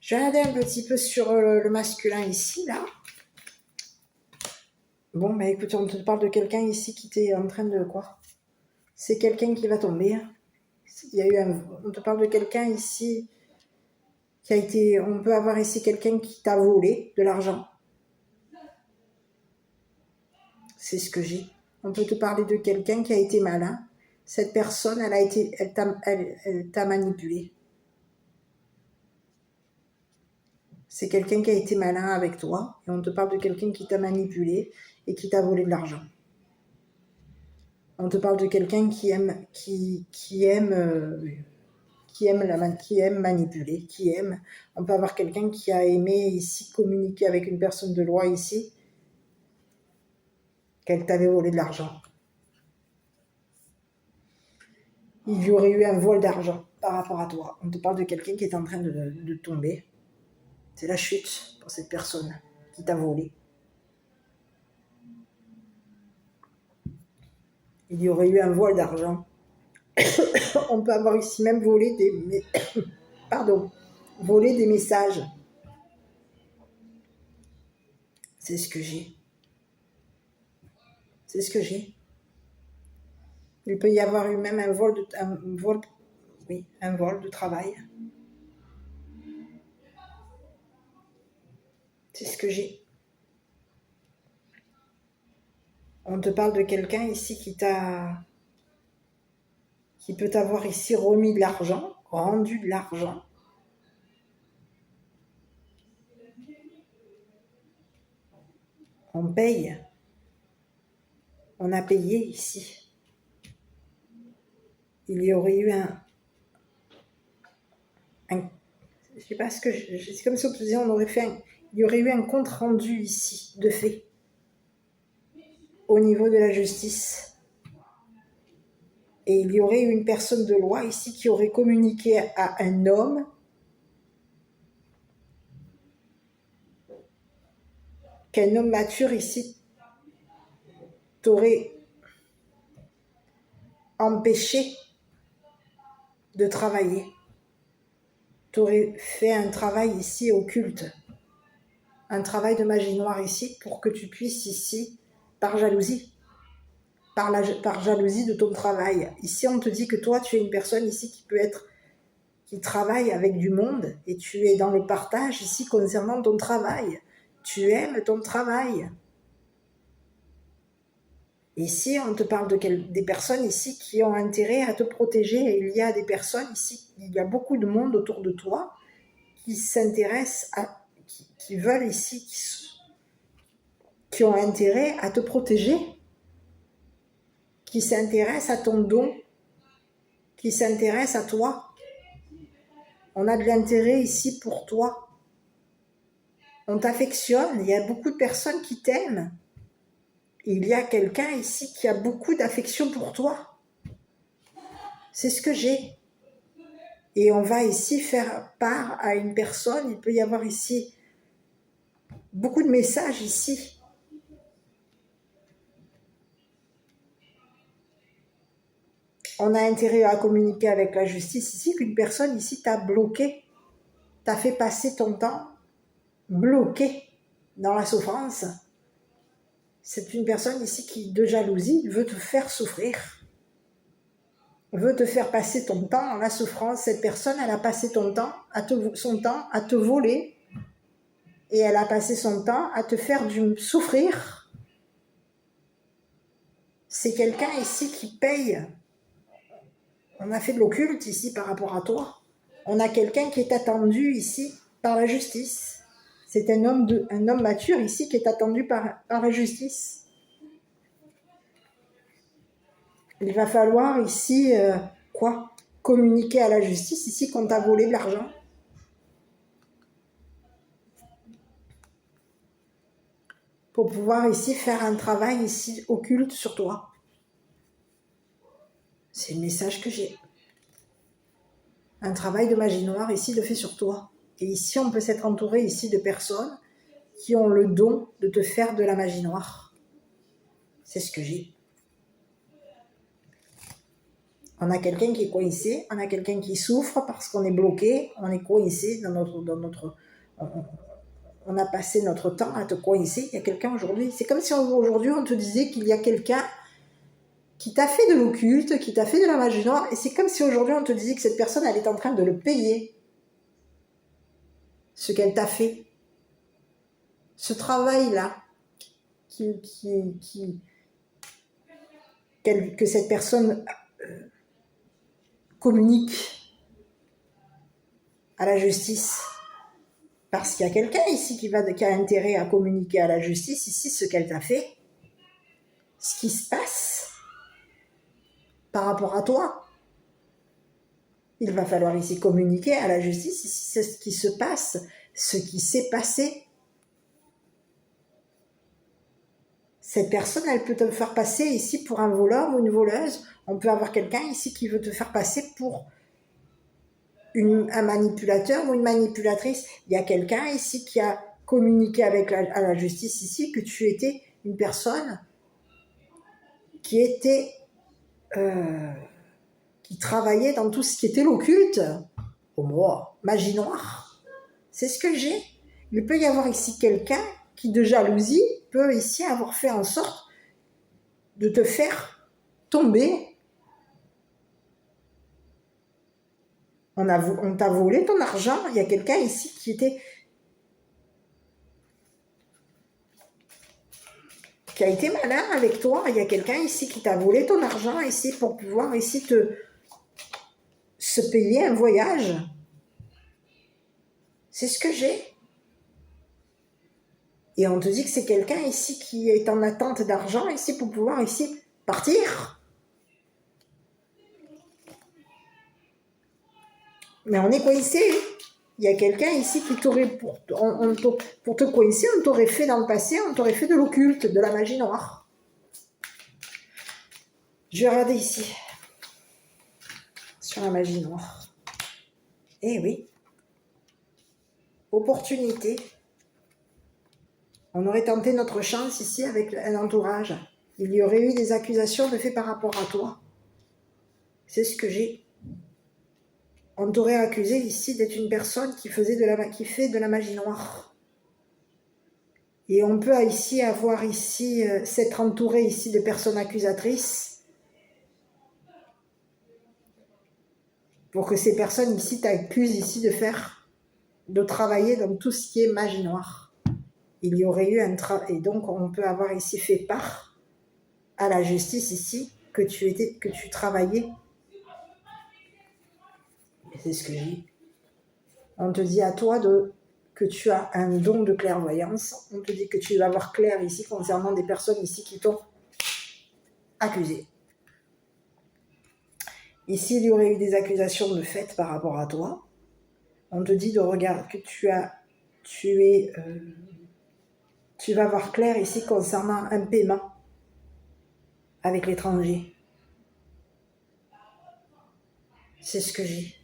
Je vais regarder un petit peu sur le masculin ici, là. Bon, bah écoute, on te parle de quelqu'un ici qui t'est en train de quoi? C'est quelqu'un qui va tomber. Hein. On te parle de quelqu'un ici qui a été... On peut avoir ici quelqu'un qui t'a volé de l'argent. C'est ce que j'ai. On peut te parler de quelqu'un qui a été malin. Cette personne, elle t'a manipulé. C'est quelqu'un qui a été malin avec toi. Et on te parle de quelqu'un qui t'a manipulé et qui t'a volé de l'argent. On te parle de quelqu'un qui aime manipuler, qui aime. On peut avoir quelqu'un qui a aimé ici communiquer avec une personne de loi ici, qu'elle t'avait volé de l'argent. Il y aurait eu un vol d'argent par rapport à toi. On te parle de quelqu'un qui est en train de tomber. C'est la chute pour cette personne qui t'a volé. Il y aurait eu un vol d'argent. On peut avoir ici même volé des messages. C'est ce que j'ai. C'est ce que j'ai. Il peut y avoir eu même un vol de travail. C'est ce que j'ai. On te parle de quelqu'un ici qui peut t'avoir ici remis de l'argent, rendu de l'argent. On paye. On a payé ici. Il y aurait eu je sais pas c'est comme si on te disait, il y aurait eu un compte rendu ici, de fait, au niveau de la justice. Et il y aurait eu une personne de loi ici qui aurait communiqué à un homme qu'un homme mature ici t'aurait empêché de travailler. T'aurais fait un travail ici occulte, un travail de magie noire ici pour que tu puisses ici, par jalousie de ton travail. Ici, on te dit que toi, tu es une personne ici qui travaille avec du monde et tu es dans le partage ici concernant ton travail. Tu aimes ton travail. Ici, on te parle des personnes ici qui ont intérêt à te protéger. Et il y a des personnes ici, il y a beaucoup de monde autour de toi qui s'intéressent qui veulent ici, qui ont intérêt à te protéger, qui s'intéressent à ton don, qui s'intéressent à toi. On a de l'intérêt ici pour toi. On t'affectionne, il y a beaucoup de personnes qui t'aiment. Il y a quelqu'un ici qui a beaucoup d'affection pour toi. C'est ce que j'ai. Et on va ici faire part à une personne. Il peut y avoir ici beaucoup de messages ici. On a intérêt à communiquer avec la justice ici, qu'une personne ici t'a bloqué, t'a fait passer ton temps bloqué dans la souffrance. C'est une personne ici qui, de jalousie, veut te faire souffrir, veut te faire passer ton temps dans la souffrance. Cette personne, elle a passé son temps à te voler et elle a passé son temps à te faire souffrir. C'est quelqu'un ici qui paye. On a fait de l'occulte ici par rapport à toi. On a quelqu'un qui est attendu ici par la justice. C'est un homme mature ici qui est attendu par la justice. Il va falloir ici, quoi? Communiquer à la justice ici qu'on t'a volé de l'argent. Pour pouvoir ici faire un travail ici occulte sur toi. C'est le message que j'ai. Un travail de magie noire ici de fait sur toi. Et ici, on peut s'être entouré ici de personnes qui ont le don de te faire de la magie noire. C'est ce que j'ai. On a quelqu'un qui est coincé, on a quelqu'un qui souffre parce qu'on est bloqué, on est coincé dans notre on a passé notre temps à te coincer. Il y a quelqu'un aujourd'hui, c'est comme si aujourd'hui on te disait qu'il y a quelqu'un qui t'a fait de l'occulte, qui t'a fait de la magie noire, et c'est comme si aujourd'hui on te disait que cette personne, elle est en train de le payer, ce qu'elle t'a fait. Ce travail-là, que cette personne communique à la justice. Parce qu'il y a quelqu'un ici qui a intérêt à communiquer à la justice, ici, ce qu'elle t'a fait, ce qui se passe par rapport à toi. Il va falloir ici communiquer à la justice, ici, c'est ce qui se passe, ce qui s'est passé. Cette personne, elle peut te faire passer ici pour un voleur ou une voleuse. On peut avoir quelqu'un ici qui veut te faire passer pour un manipulateur ou une manipulatrice. Il y a quelqu'un ici qui a communiqué à la justice ici que tu étais une personne qui était qui travaillait dans tout ce qui était l'occulte. Oh moi, magie noire. C'est ce que j'ai. Il peut y avoir ici quelqu'un qui, de jalousie, peut ici avoir fait en sorte de te faire tomber. On t'a volé ton argent. Il y a quelqu'un ici qui a été malin avec toi. Il y a quelqu'un ici qui t'a volé ton argent ici pour pouvoir ici se payer un voyage. C'est ce que j'ai. Et on te dit que c'est quelqu'un ici qui est en attente d'argent ici pour pouvoir ici partir. Mais on est coincé. Il y a quelqu'un ici qui t'aurait, pour te coincer, on t'aurait fait dans le passé, on t'aurait fait de l'occulte, de la magie noire. Je vais regarder ici, sur la magie noire. Eh oui. Opportunité. On aurait tenté notre chance ici avec un entourage. Il y aurait eu des accusations de fait par rapport à toi. C'est ce que j'ai. On t'aurait accusé ici d'être une personne qui fait de la magie noire. Et on peut ici avoir ici, s'être entouré ici de personnes accusatrices pour que ces personnes ici t'accusent ici de travailler dans tout ce qui est magie noire. Il y aurait eu et donc on peut avoir ici fait part à la justice ici que tu travaillais. Et c'est ce que j'ai. On te dit à toi que tu as un don de clairvoyance. On te dit que tu vas voir clair ici concernant des personnes ici qui t'ont accusé. Ici, il y aurait eu des accusations de fait par rapport à toi. On te dit de regarder que tu vas voir clair ici concernant un paiement avec l'étranger. C'est ce que j'ai.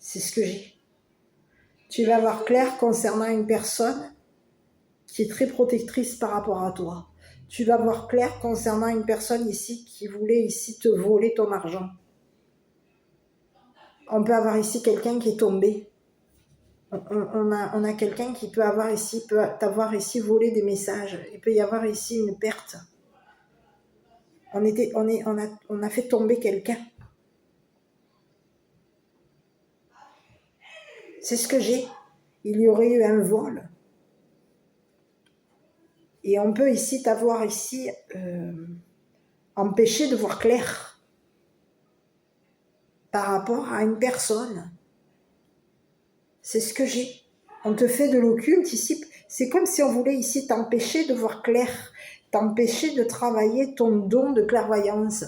C'est ce que j'ai. Tu vas voir clair concernant une personne qui est très protectrice par rapport à toi. Tu vas voir clair concernant une personne ici qui voulait ici te voler ton argent. On peut avoir ici quelqu'un qui est tombé. On a quelqu'un qui peut t'avoir ici volé des messages. Il peut y avoir ici une perte. On a fait tomber quelqu'un. C'est ce que j'ai. Il y aurait eu un vol. Et on peut ici t'avoir ici empêché de voir clair par rapport à une personne. C'est ce que j'ai. On te fait de l'occulte ici. C'est comme si on voulait ici t'empêcher de voir clair, t'empêcher de travailler ton don de clairvoyance.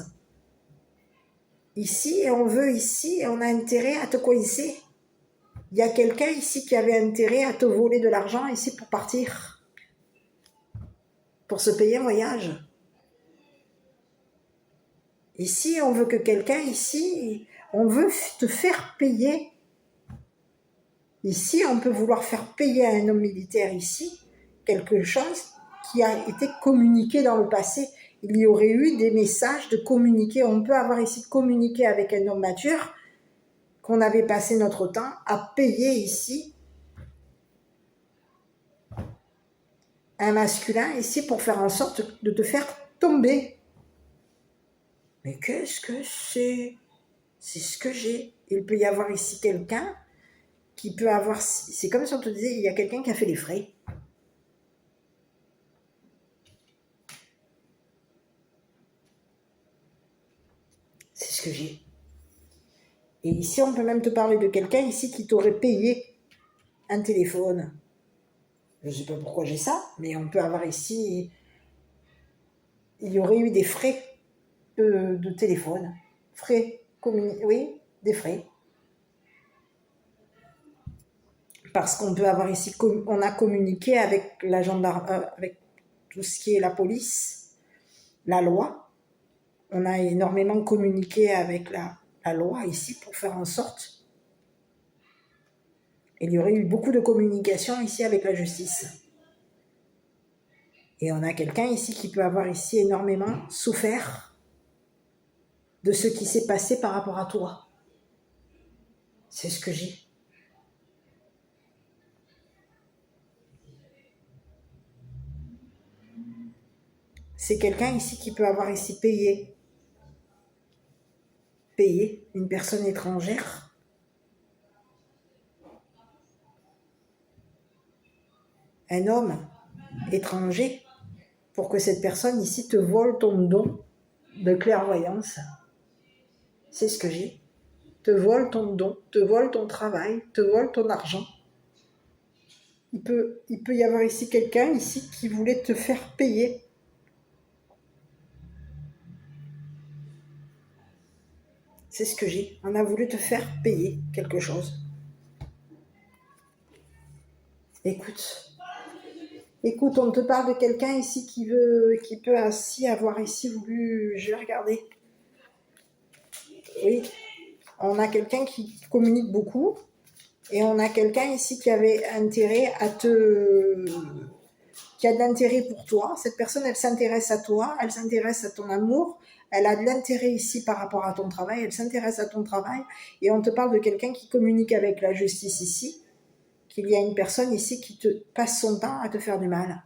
Ici, on veut ici, on a intérêt à te coincer. Il y a quelqu'un ici qui avait intérêt à te voler de l'argent ici pour partir, pour se payer un voyage. Ici, on veut que quelqu'un ici, on veut te faire payer. Ici, on peut vouloir faire payer à un homme militaire ici quelque chose qui a été communiqué dans le passé. Il y aurait eu des messages de communiquer. On peut avoir ici communiqué avec un homme mature qu'on avait passé notre temps à payer ici un masculin ici pour faire en sorte de te faire tomber. Mais qu'est-ce que c'est? C'est ce que j'ai. Il peut y avoir ici quelqu'un qui peut avoir... C'est comme si on te disait, il y a quelqu'un qui a fait les frais. C'est ce que j'ai. Et ici, on peut même te parler de quelqu'un ici qui t'aurait payé un téléphone. Je ne sais pas pourquoi j'ai ça, mais on peut avoir ici... Il y aurait eu des frais de téléphone. Frais, oui, des frais. Parce qu'on peut avoir ici... On a communiqué avec la gendarmerie, avec tout ce qui est la police, la loi. On a énormément communiqué avec la loi ici pour faire en sorte. Il y aurait eu beaucoup de communication ici avec la justice. Et on a quelqu'un ici qui peut avoir ici énormément souffert de ce qui s'est passé par rapport à toi. C'est ce que j'ai. C'est quelqu'un ici qui peut avoir ici payé une personne étrangère un homme étranger pour que cette personne ici te vole ton don de clairvoyance. C'est ce que j'ai. Te vole ton don, te vole ton travail, te vole ton argent. Il peut y avoir ici quelqu'un ici qui voulait te faire payer. C'est ce que j'ai. On a voulu te faire payer quelque chose. Écoute, on te parle de quelqu'un ici qui peut ainsi avoir ici voulu... Je vais regarder. Oui, on a quelqu'un qui communique beaucoup et on a quelqu'un ici qui avait intérêt qui a de l'intérêt pour toi. Cette personne, elle s'intéresse à toi, elle s'intéresse à ton amour, elle a de l'intérêt ici par rapport à ton travail, elle s'intéresse à ton travail et on te parle de quelqu'un qui communique avec la justice ici, qu'il y a une personne ici qui te passe son temps à te faire du mal.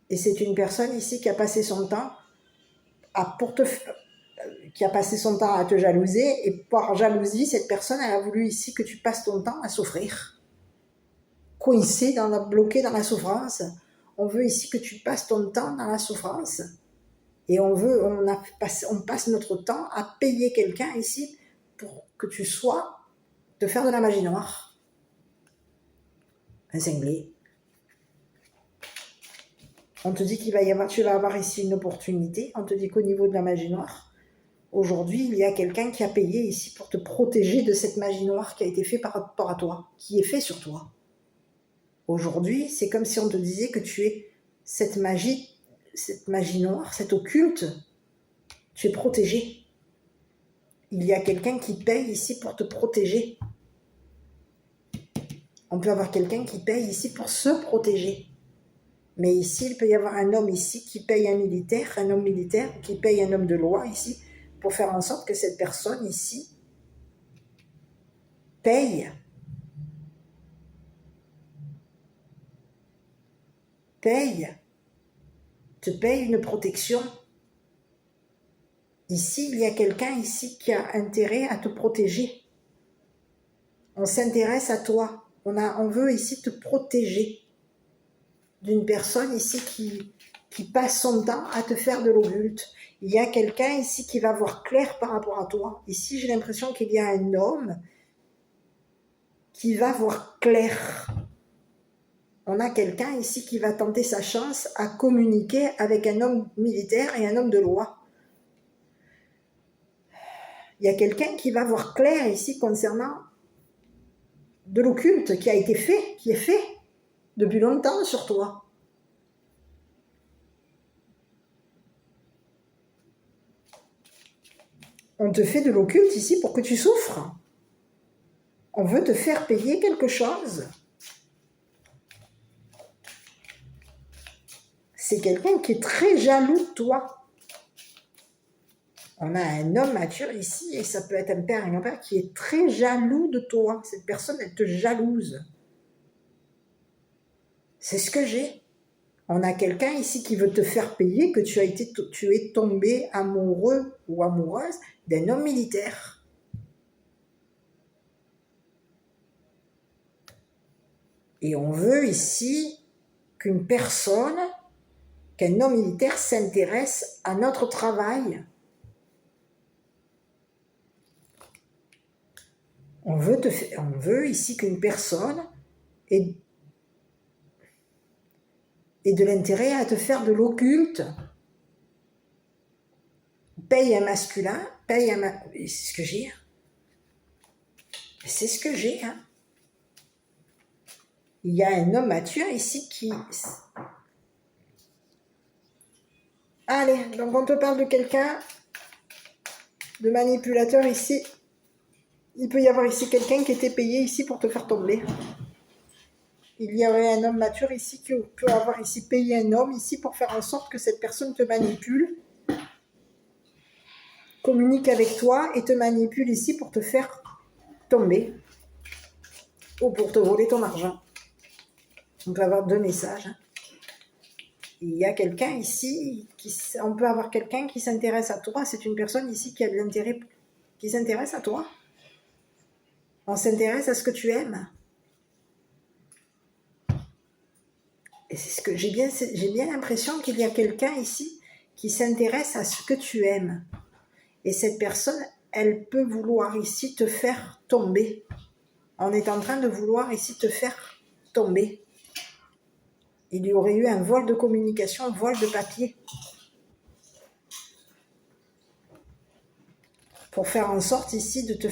Et c'est une personne ici qui a passé son temps qui a passé son temps à te jalouser, et par jalousie, cette personne, elle a voulu ici que tu passes ton temps à souffrir. Coincé, bloqué dans la souffrance. On veut ici que tu passes ton temps dans la souffrance. Et on passe notre temps à payer quelqu'un ici pour que tu sois, te faire de la magie noire. Un cinglé. On te dit tu vas avoir ici une opportunité. On te dit qu'au niveau de la magie noire, aujourd'hui, il y a quelqu'un qui a payé ici pour te protéger de cette magie noire qui a été faite par rapport à toi, qui est faite sur toi. Aujourd'hui, c'est comme si on te disait que tu es cette magie noire, cette occulte, tu es protégé. Il y a quelqu'un qui paye ici pour te protéger. On peut avoir quelqu'un qui paye ici pour se protéger. Mais ici, il peut y avoir un homme ici qui paye un homme militaire qui paye un homme de loi ici pour faire en sorte que cette personne ici te paye une protection. Ici, il y a quelqu'un ici qui a intérêt à te protéger. On s'intéresse à toi. On veut ici te protéger d'une personne ici qui passe son temps à te faire de l'occulte. Il y a quelqu'un ici qui va voir clair par rapport à toi. Ici, j'ai l'impression qu'il y a un homme qui va voir clair On a quelqu'un ici qui va tenter sa chance à communiquer avec un homme militaire et un homme de loi. Il y a quelqu'un qui va voir clair ici concernant de l'occulte qui a été fait, qui est fait depuis longtemps sur toi. On te fait de l'occulte ici pour que tu souffres. On veut te faire payer quelque chose. C'est quelqu'un qui est très jaloux de toi. On a un homme mature ici, et ça peut être un père et un père qui est très jaloux de toi. Cette personne, elle te jalouse. C'est ce que j'ai. On a quelqu'un ici qui veut te faire payer que tu es tombé amoureux ou amoureuse d'un homme militaire. Et on veut ici qu'un homme militaire s'intéresse à notre travail. On veut ici qu'une personne ait de l'intérêt à te faire de l'occulte. Paye un masculin, c'est ce que j'ai. C'est ce que j'ai. Hein. Il y a un homme mature ici qui... Allez, donc on te parle de quelqu'un, de manipulateur ici. Il peut y avoir ici quelqu'un qui était payé ici pour te faire tomber. Il y aurait un homme mature ici qui peut avoir ici payé un homme ici pour faire en sorte que cette personne te manipule, communique avec toi et te manipule ici pour te faire tomber ou pour te voler ton argent. On peut avoir deux messages. Il y a quelqu'un ici, on peut avoir quelqu'un qui s'intéresse à toi. C'est une personne ici qui a de l'intérêt, qui s'intéresse à toi. On s'intéresse à ce que tu aimes. Et c'est ce que j'ai bien l'impression qu'il y a quelqu'un ici qui s'intéresse à ce que tu aimes. Et cette personne, elle peut vouloir ici te faire tomber. On est en train de vouloir ici te faire tomber. Il y aurait eu un vol de communication, un vol de papier. Pour faire en sorte ici de te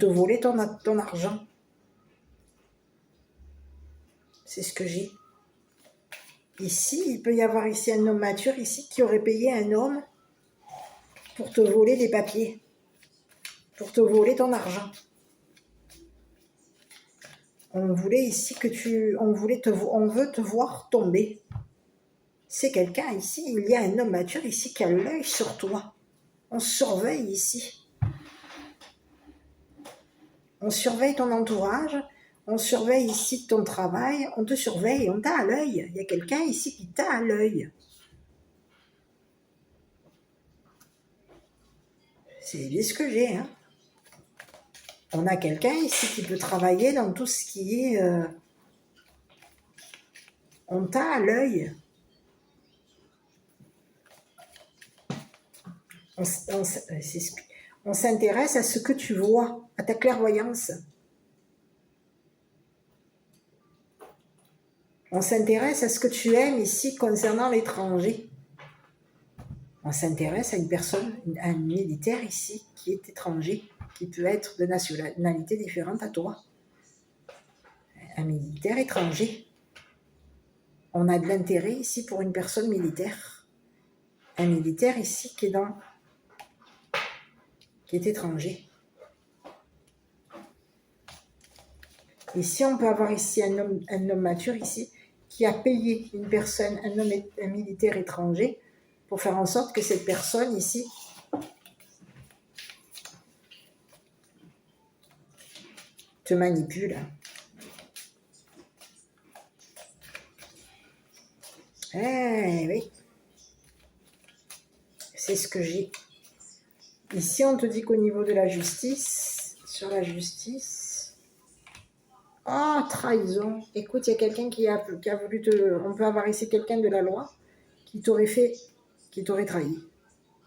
voler ton argent. C'est ce que j'ai. Ici, il peut y avoir ici un homme mature ici qui aurait payé un homme pour te voler des papiers, pour te voler ton argent. On voulait ici on veut te voir tomber. C'est quelqu'un ici, il y a un homme mature ici qui a l'œil sur toi. On surveille ici. On surveille ton entourage, on surveille ici ton travail, on te surveille, on t'a à l'œil. Il y a quelqu'un ici qui t'a à l'œil. C'est bien ce que j'ai. Hein. On a quelqu'un ici qui peut travailler dans tout ce qui est... on t'a à l'œil. On s'intéresse à ce que tu vois, à ta clairvoyance. On s'intéresse à ce que tu aimes ici concernant l'étranger. On s'intéresse à une personne, à un militaire ici qui est étranger, qui peut être de nationalité différente à toi. Un militaire étranger. On a de l'intérêt ici pour une personne militaire. Un militaire ici qui est étranger. Ici, on peut avoir ici un homme mature ici qui a payé une personne, un militaire étranger pour faire en sorte que cette personne ici te manipule. Eh oui. C'est ce que j'ai. Ici, on te dit qu'au niveau de la justice, sur la justice... Oh, trahison. Écoute, il y a quelqu'un qui a voulu te... On peut avoir ici quelqu'un de la loi qui t'aurait trahi.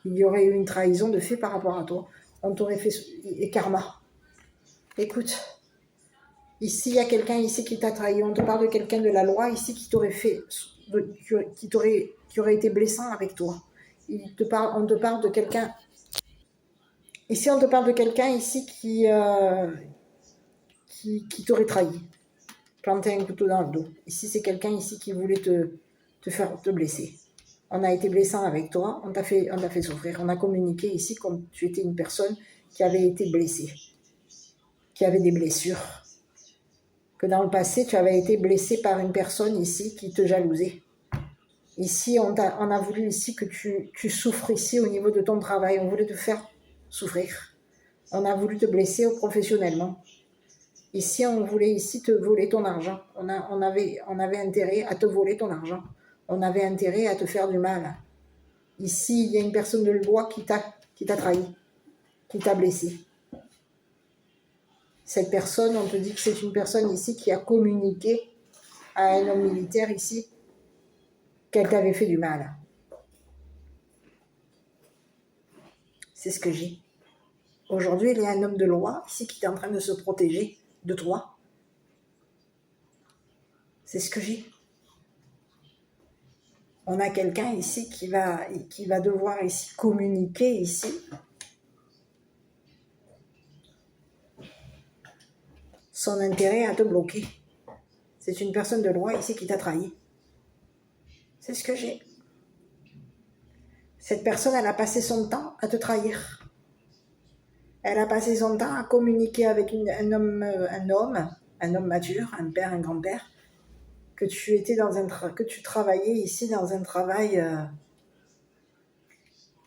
Il y aurait eu une trahison de fait par rapport à toi. On t'aurait fait... Et karma. Écoute, Ici, il y a quelqu'un ici qui t'a trahi. On te parle de quelqu'un de la loi ici qui t'aurait fait, qui aurait été blessant avec toi. On te parle de quelqu'un. Ici, on te parle de quelqu'un ici qui t'aurait trahi, planté un couteau dans le dos. Ici, c'est quelqu'un ici qui voulait te faire te blesser. On a été blessant avec toi, on t'a fait souffrir. On a communiqué ici comme tu étais une personne qui avait été blessée, qui avait des blessures. Que dans le passé, tu avais été blessé par une personne ici qui te jalousait. Ici, on a voulu ici que tu souffres ici au niveau de ton travail. On voulait te faire souffrir. On a voulu te blesser professionnellement. Ici, on voulait ici te voler ton argent. On avait intérêt à te voler ton argent. On avait intérêt à te faire du mal. Ici, il y a une personne de loi qui t'a trahi, qui t'a blessé. Cette personne, on te dit que c'est une personne ici qui a communiqué à un homme militaire ici qu'elle t'avait fait du mal. C'est ce que j'ai. Aujourd'hui, il y a un homme de loi ici qui est en train de se protéger de toi. C'est ce que j'ai. On a quelqu'un ici qui va devoir ici communiquer ici son intérêt à te bloquer. C'est une personne de loi ici qui t'a trahi. C'est ce que j'ai. Cette personne, elle a passé son temps à te trahir. Elle a passé son temps à communiquer avec un homme mature, un père, un grand-père, que tu travaillais ici dans un travail,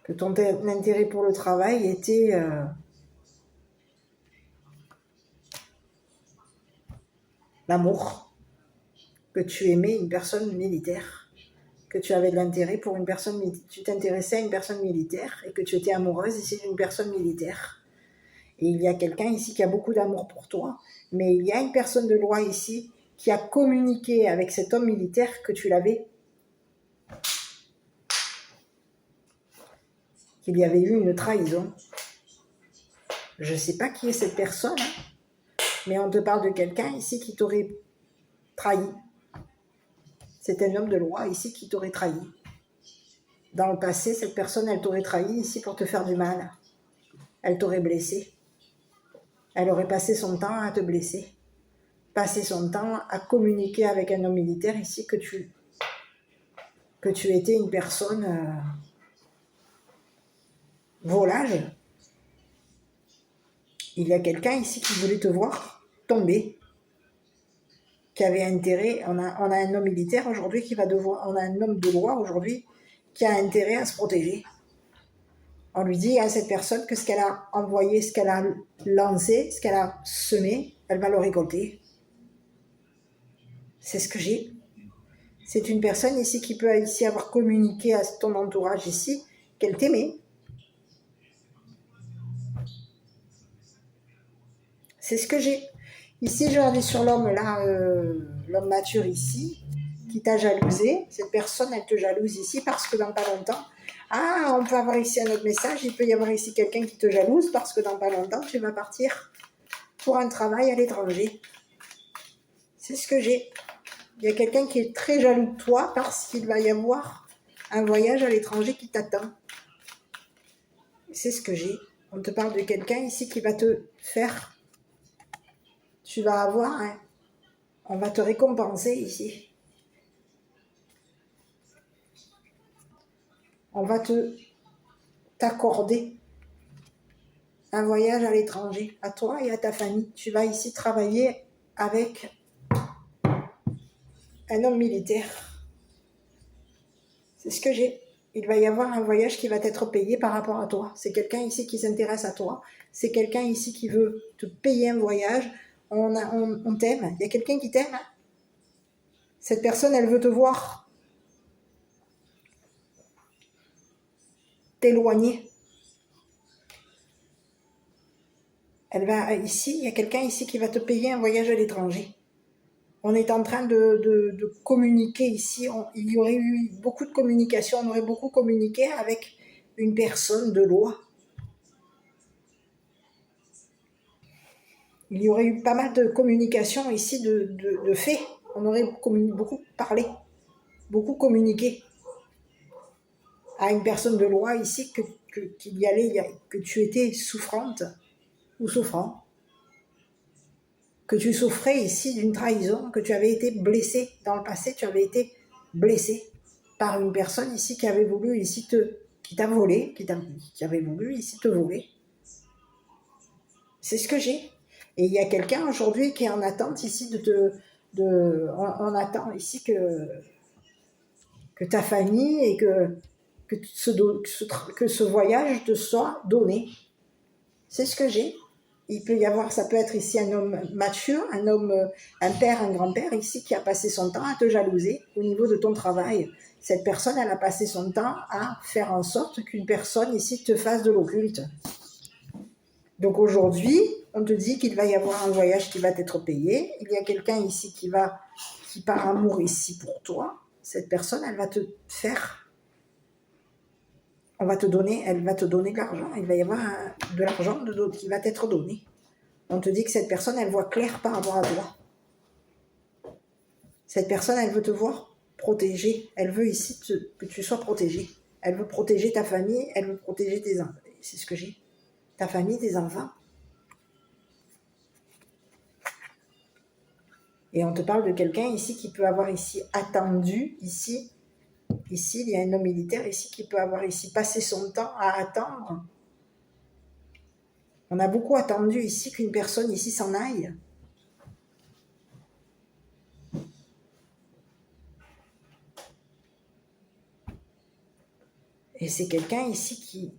que ton intérêt pour le travail était l'amour, que tu aimais une personne militaire, que tu avais de l'intérêt pour une personne militaire, tu t'intéressais à une personne militaire et que tu étais amoureuse ici d'une personne militaire. Et il y a quelqu'un ici qui a beaucoup d'amour pour toi, mais il y a une personne de loi ici qui a communiqué avec cet homme militaire que tu l'avais, qu'il y avait eu une trahison. Je ne sais pas qui est cette personne, mais on te parle de quelqu'un ici qui t'aurait trahi. C'est un homme de loi ici qui t'aurait trahi. Dans le passé, cette personne, elle t'aurait trahi ici pour te faire du mal. Elle t'aurait blessé. Elle aurait passé son temps à te blesser. Passer son temps à communiquer avec un homme militaire ici que tu étais une personne volage. Il y a quelqu'un ici qui voulait te voir tomber, qui avait intérêt. On a un homme militaire aujourd'hui on a un homme de loi aujourd'hui qui a intérêt à se protéger. On lui dit à cette personne que ce qu'elle a envoyé, ce qu'elle a lancé, ce qu'elle a semé, elle va le récolter. C'est ce que j'ai. C'est une personne ici qui peut ici avoir communiqué à ton entourage ici qu'elle t'aimait. C'est ce que j'ai. Ici, je regarde sur l'homme là, l'homme mature ici, qui t'a jalousé. Cette personne, elle te jalouse ici parce que dans pas longtemps, on peut avoir ici un autre message, il peut y avoir ici quelqu'un qui te jalouse parce que dans pas longtemps, tu vas partir pour un travail à l'étranger. C'est ce que j'ai. Il y a quelqu'un qui est très jaloux de toi parce qu'il va y avoir un voyage à l'étranger qui t'attend. C'est ce que j'ai. On te parle de quelqu'un ici qui va te faire... Tu vas avoir... on va te récompenser ici. On va t'accorder un voyage à l'étranger, à toi et à ta famille. Tu vas ici travailler avec un homme militaire. C'est ce que j'ai. Il va y avoir un voyage qui va être payé par rapport à toi. C'est quelqu'un ici qui s'intéresse à toi. C'est quelqu'un ici qui veut te payer un voyage. On t'aime. Il y a quelqu'un qui t'aime. Cette personne, elle veut te voir t'éloigner. Ici, il y a quelqu'un ici qui va te payer un voyage à l'étranger. On est en train de communiquer ici. Il y aurait eu beaucoup de communication. On aurait beaucoup communiqué avec une personne de loi. il y aurait eu pas mal de communication ici de faits. On aurait beaucoup parlé, beaucoup communiqué à une personne de loi ici que tu étais souffrante ou souffrant, que tu souffrais ici d'une trahison, que tu avais été blessé dans le passé, tu avais été blessé par une personne ici qui avait voulu ici qui t'a volé, qui avait voulu ici te voler. C'est ce que j'ai. Et il y a quelqu'un aujourd'hui qui est en attente ici on attend ici que ta famille et que ce voyage te soit donné. C'est ce que j'ai. Il peut y avoir, ça peut être ici un homme mature, un père, un grand-père ici qui a passé son temps à te jalouser au niveau de ton travail. Cette personne, elle a passé son temps à faire en sorte qu'une personne ici te fasse de l'occulte. Donc aujourd'hui, on te dit qu'il va y avoir un voyage qui va t'être payé. Il y a quelqu'un ici qui par amour ici pour toi. Cette personne, elle va te faire, elle va te donner de l'argent. Il va y avoir de l'argent qui va t'être donné. On te dit que cette personne, elle voit clair par rapport à toi. Cette personne, elle veut te voir protégé. Elle veut ici que tu sois protégé. Elle veut protéger ta famille, elle veut protéger tes enfants. C'est ce que j'ai. Ta famille, tes enfants. Et on te parle de quelqu'un ici qui peut avoir ici attendu, ici il y a un homme militaire ici qui peut avoir ici passé son temps à attendre. On a beaucoup attendu ici qu'une personne ici s'en aille. Et c'est quelqu'un ici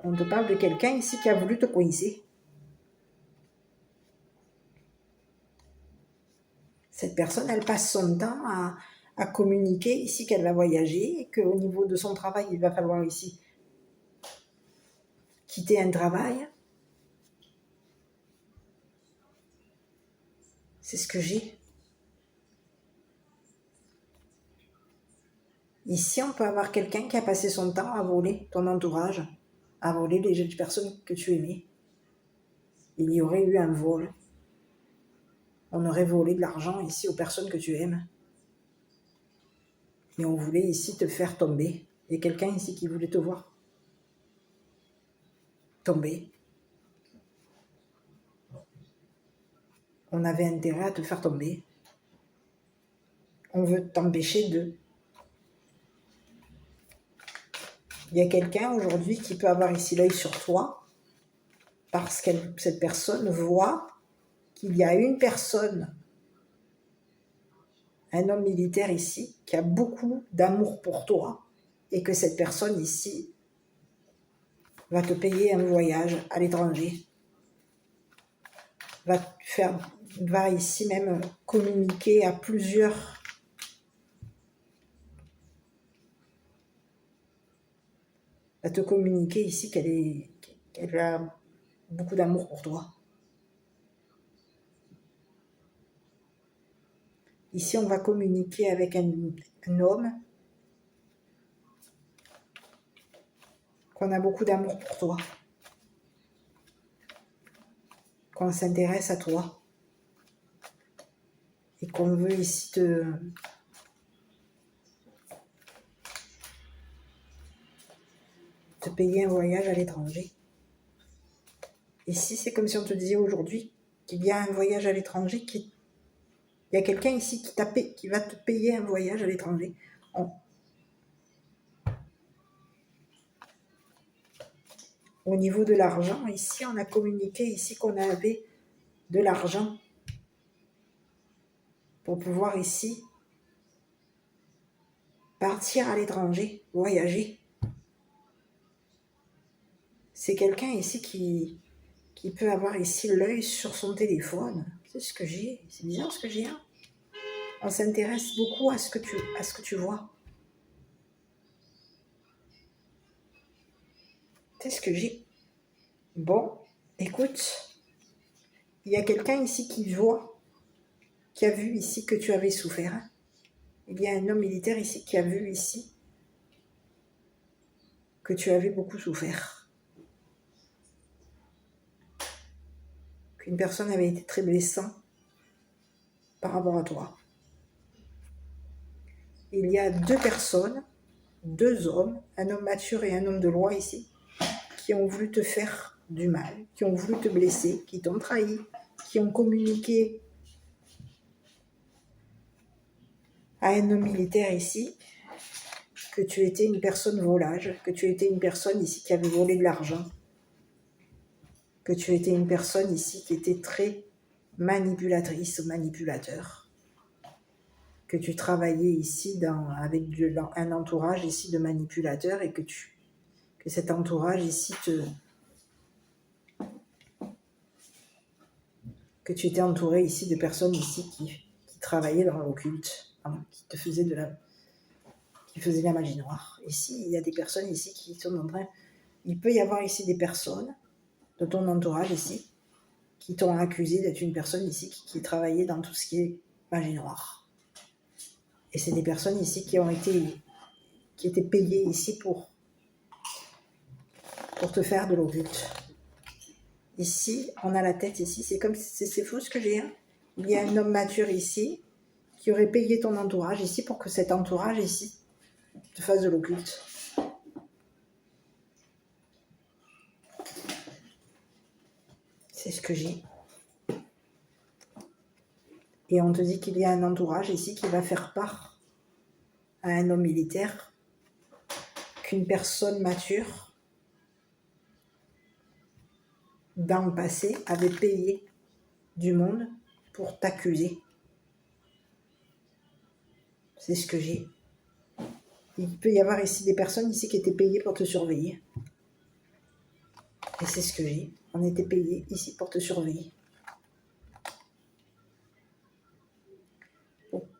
on te parle de quelqu'un ici qui a voulu te coincer. Cette personne, elle passe son temps à communiquer ici qu'elle va voyager et qu'au niveau de son travail, il va falloir ici quitter un travail. C'est ce que j'ai. Ici, on peut avoir quelqu'un qui a passé son temps à voler ton entourage, à voler les personnes que tu aimais. Il y aurait eu un vol. On aurait volé de l'argent ici aux personnes que tu aimes. Et on voulait ici te faire tomber. Il y a quelqu'un ici qui voulait te voir tomber. On avait intérêt à te faire tomber. On veut t'empêcher de... Il y a quelqu'un aujourd'hui qui peut avoir ici l'œil sur toi parce que cette personne voit qu'il y a une personne, un homme militaire ici, qui a beaucoup d'amour pour toi et que cette personne ici va te payer un voyage à l'étranger, va ici même communiquer à plusieurs, va te communiquer ici qu'elle a beaucoup d'amour pour toi. Ici, on va communiquer avec un homme qu'on a beaucoup d'amour pour toi, qu'on s'intéresse à toi et qu'on veut ici te payer un voyage à l'étranger. Ici, c'est comme si on te disait aujourd'hui qu'il y a un voyage à l'étranger, il y a quelqu'un ici qui va te payer un voyage à l'étranger. Au niveau de l'argent, ici, on a communiqué ici qu'on avait de l'argent pour pouvoir ici partir à l'étranger, voyager. C'est quelqu'un ici qui peut avoir ici l'œil sur son téléphone. C'est ce que j'ai. C'est bizarre ce que j'ai. Hein. On s'intéresse beaucoup à ce que tu vois. C'est ce que j'ai. Bon, écoute, il y a quelqu'un ici qui a vu ici que tu avais souffert. Il y a un homme militaire ici qui a vu ici que tu avais beaucoup souffert. qu'une personne avait été très blessante par rapport à toi. Il y a deux personnes, deux hommes, un homme mature et un homme de loi ici, qui ont voulu te faire du mal, qui ont voulu te blesser, qui t'ont trahi, qui ont communiqué à un homme militaire ici que tu étais une personne volage, que tu étais une personne ici qui avait volé de l'argent, que tu étais une personne ici qui était très manipulatrice ou manipulateur, que tu travaillais ici avec un entourage ici de manipulateurs et que cet entourage ici que tu étais entouré ici de personnes ici qui travaillaient dans l'occulte, qui te faisaient qui faisaient la magie noire. Ici, il y a des personnes ici qui sont en train... Il peut y avoir ici des personnes de ton entourage ici qui t'ont accusé d'être une personne ici qui travaillait dans tout ce qui est magie noire. Et c'est des personnes ici qui étaient payées ici pour te faire de l'occulte. Ici, on a la tête ici, c'est faux ce que j'ai. Hein. Il y a un homme mature ici qui aurait payé ton entourage ici pour que cet entourage ici te fasse de l'occulte. C'est ce que j'ai. Et on te dit qu'il y a un entourage ici qui va faire part à un homme militaire qu'une personne mature dans le passé avait payé du monde pour t'accuser. C'est ce que j'ai. Il peut y avoir ici des personnes ici qui étaient payées pour te surveiller. Et c'est ce que j'ai. On était payés ici pour te surveiller.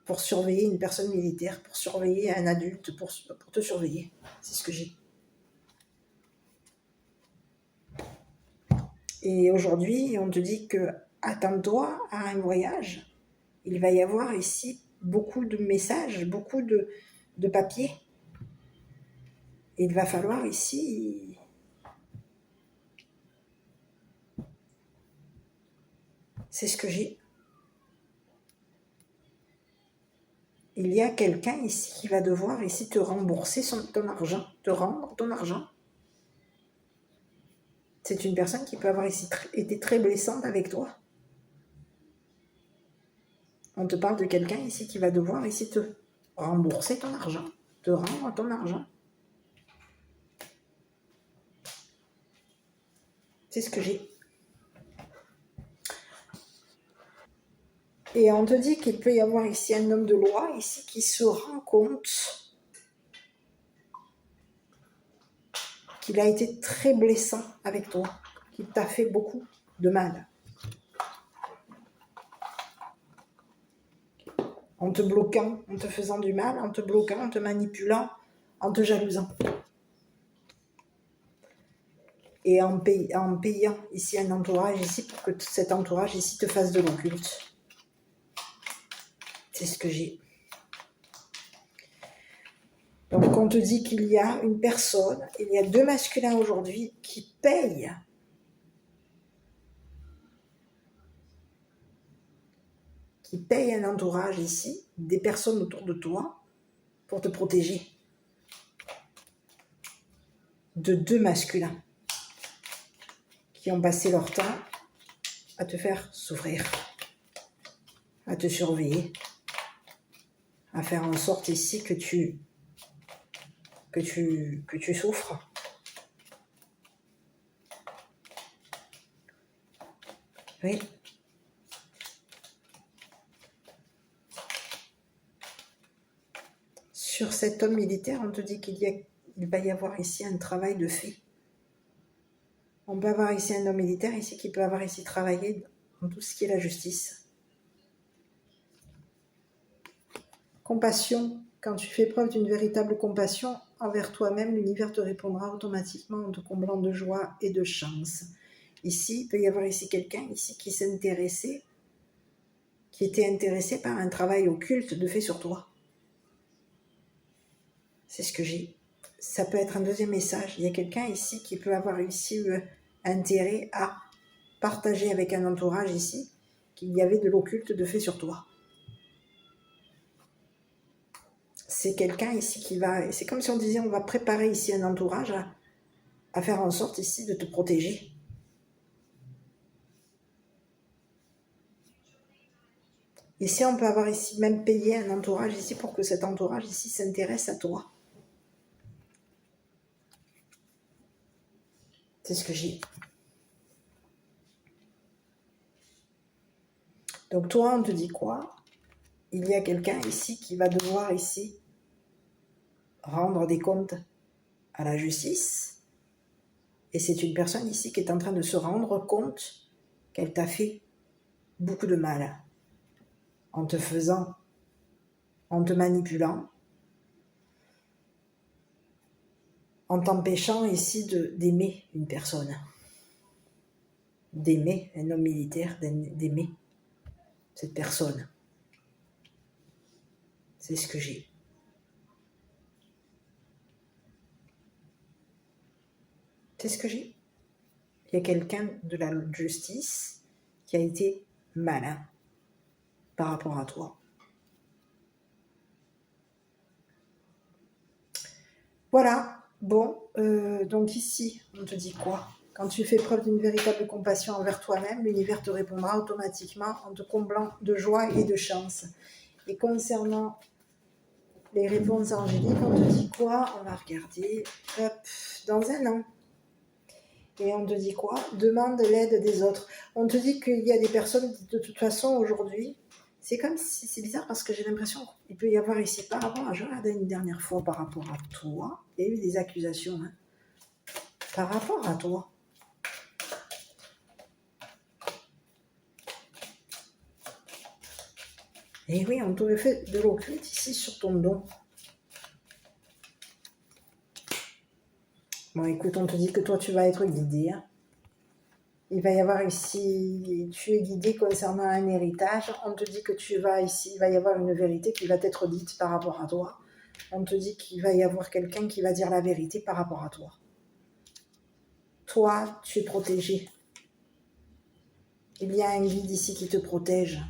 Pour surveiller une personne militaire, pour surveiller un adulte, pour te surveiller. C'est ce que j'ai. Et aujourd'hui, on te dit que attends-toi à un voyage. Il va y avoir ici beaucoup de messages, beaucoup de papiers. Il va falloir ici... C'est ce que j'ai. Il y a quelqu'un ici qui va devoir ici te rembourser ton argent, te rendre ton argent. C'est une personne qui peut avoir ici été très blessante avec toi. On te parle de quelqu'un ici qui va devoir ici te rembourser ton argent, te rendre ton argent. C'est ce que j'ai. Et on te dit qu'il peut y avoir ici un homme de loi ici qui se rend compte qu'il a été très blessant avec toi, qu'il t'a fait beaucoup de mal. En te bloquant, en te faisant du mal, en te bloquant, en te manipulant, en te jalousant. Et en payant ici un entourage ici pour que cet entourage ici te fasse de l'occulte. C'est ce que j'ai. Donc on te dit qu'il y a une personne, il y a deux masculins aujourd'hui qui payent un entourage ici, des personnes autour de toi, pour te protéger. De deux masculins qui ont passé leur temps à te faire souffrir, à te surveiller, à faire en sorte ici que tu souffres. Oui. Sur cet homme militaire, on te dit qu'il va y avoir ici un travail de fait. On peut avoir ici un homme militaire ici qui peut avoir ici travaillé dans tout ce qui est la justice. Compassion. Quand tu fais preuve d'une véritable compassion envers toi-même, l'univers te répondra automatiquement en te comblant de joie et de chance. Ici, il peut y avoir ici quelqu'un ici qui s'intéressait, qui était intéressé par un travail occulte de fait sur toi. C'est ce que j'ai. Ça peut être un deuxième message. Il y a quelqu'un ici qui peut avoir ici intérêt à partagé avec un entourage ici qu'il y avait de l'occulte de fait sur toi. C'est quelqu'un ici qui va... C'est comme si on disait, on va préparer ici un entourage à faire en sorte ici de te protéger. Ici, on peut avoir ici même payé un entourage ici pour que cet entourage ici s'intéresse à toi. C'est ce que j'ai. Donc toi, on te dit quoi? Il y a quelqu'un ici qui va devoir ici rendre des comptes à la justice. Et c'est une personne ici qui est en train de se rendre compte qu'elle t'a fait beaucoup de mal en te faisant, en te manipulant, en t'empêchant ici d'aimer une personne, d'aimer un homme militaire, d'aimer cette personne. C'est ce que j'ai. C'est ce que j'ai. Il y a quelqu'un de la justice qui a été malin par rapport à toi. Voilà. Bon, donc ici, on te dit quoi? Quand tu fais preuve d'une véritable compassion envers toi-même, l'univers te répondra automatiquement en te comblant de joie et de chance. Et concernant les réponses angéliques, on te dit quoi? On va regarder. Hop, dans un an. Et on te dit quoi? Demande l'aide des autres. On te dit qu'il y a des personnes, de toute façon, aujourd'hui, c'est comme si, c'est bizarre parce que j'ai l'impression qu'il peut y avoir ici, par rapport à, je regardais une dernière fois par rapport à toi, il y a eu des accusations, hein, par rapport à toi. Et oui, on t'aurait fait de l'occulte ici sur ton dos. Bon, écoute, on te dit que toi, tu vas être guidé. Hein. Il va y avoir ici, tu es guidé concernant un héritage. On te dit que tu vas ici, il va y avoir une vérité qui va t'être dite par rapport à toi. On te dit qu'il va y avoir quelqu'un qui va dire la vérité par rapport à toi. Toi, tu es protégé. Il y a un guide ici qui te protège.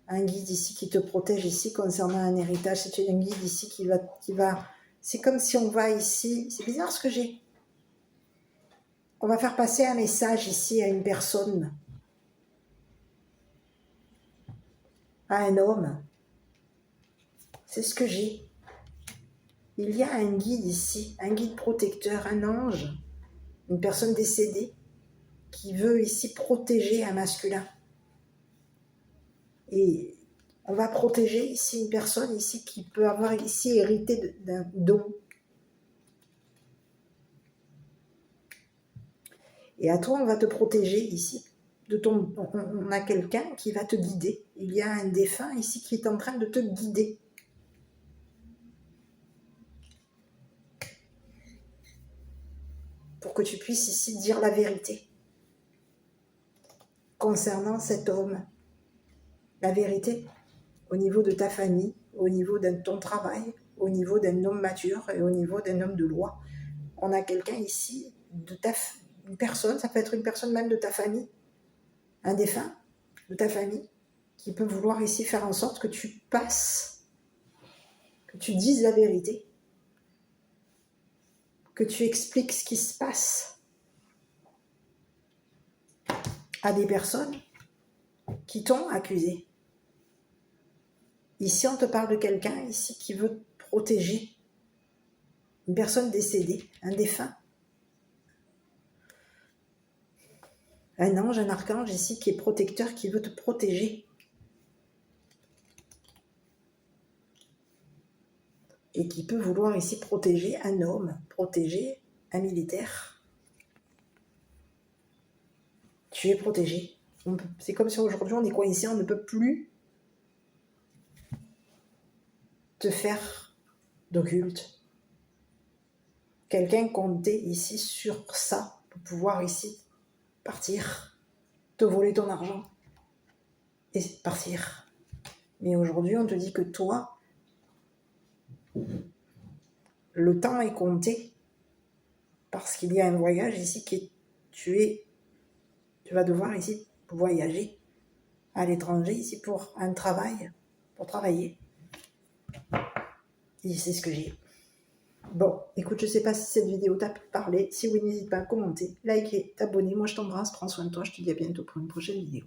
Un guide ici qui te protège ici concernant un héritage. C'est un guide ici qui va... C'est comme si on va ici... C'est bizarre ce que j'ai. On va faire passer un message ici à une personne. À un homme. C'est ce que j'ai. Il y a un guide ici, un guide protecteur, un ange, une personne décédée qui veut ici protéger un masculin. Et on va protéger ici une personne ici qui peut avoir ici hérité d'un don. Et à toi, on va te protéger ici. On a quelqu'un qui va te guider. Il y a un défunt ici qui est en train de te guider. Pour que tu puisses ici dire la vérité concernant cet homme. La vérité au niveau de ta famille, au niveau de ton travail, au niveau d'un homme mature et au niveau d'un homme de loi. On a quelqu'un ici, une personne, ça peut être une personne même de ta famille, un défunt de ta famille, qui peut vouloir ici faire en sorte que tu passes, que tu dises la vérité, que tu expliques ce qui se passe à des personnes qui t'ont accusé. Ici, on te parle de quelqu'un ici qui veut protéger une personne décédée, un défunt. Un ange, un archange ici qui est protecteur, qui veut te protéger. Et qui peut vouloir ici protéger un homme, protéger un militaire. Tu es protégé. C'est comme si aujourd'hui on est coincé, on ne peut plus te faire d'occulte. Quelqu'un comptait ici sur ça pour pouvoir ici partir, te voler ton argent et partir. Mais aujourd'hui, on te dit que toi, le temps est compté parce qu'il y a un voyage ici tu es tu vas devoir ici voyager à l'étranger, ici pour un travail, pour travailler. Et c'est ce que j'ai. Bon, écoute, je sais pas si cette vidéo t'a parlé. Si oui, n'hésite pas à commenter, liker, t'abonner. Moi, je t'embrasse, prends soin de toi. Je te dis à bientôt pour une prochaine vidéo.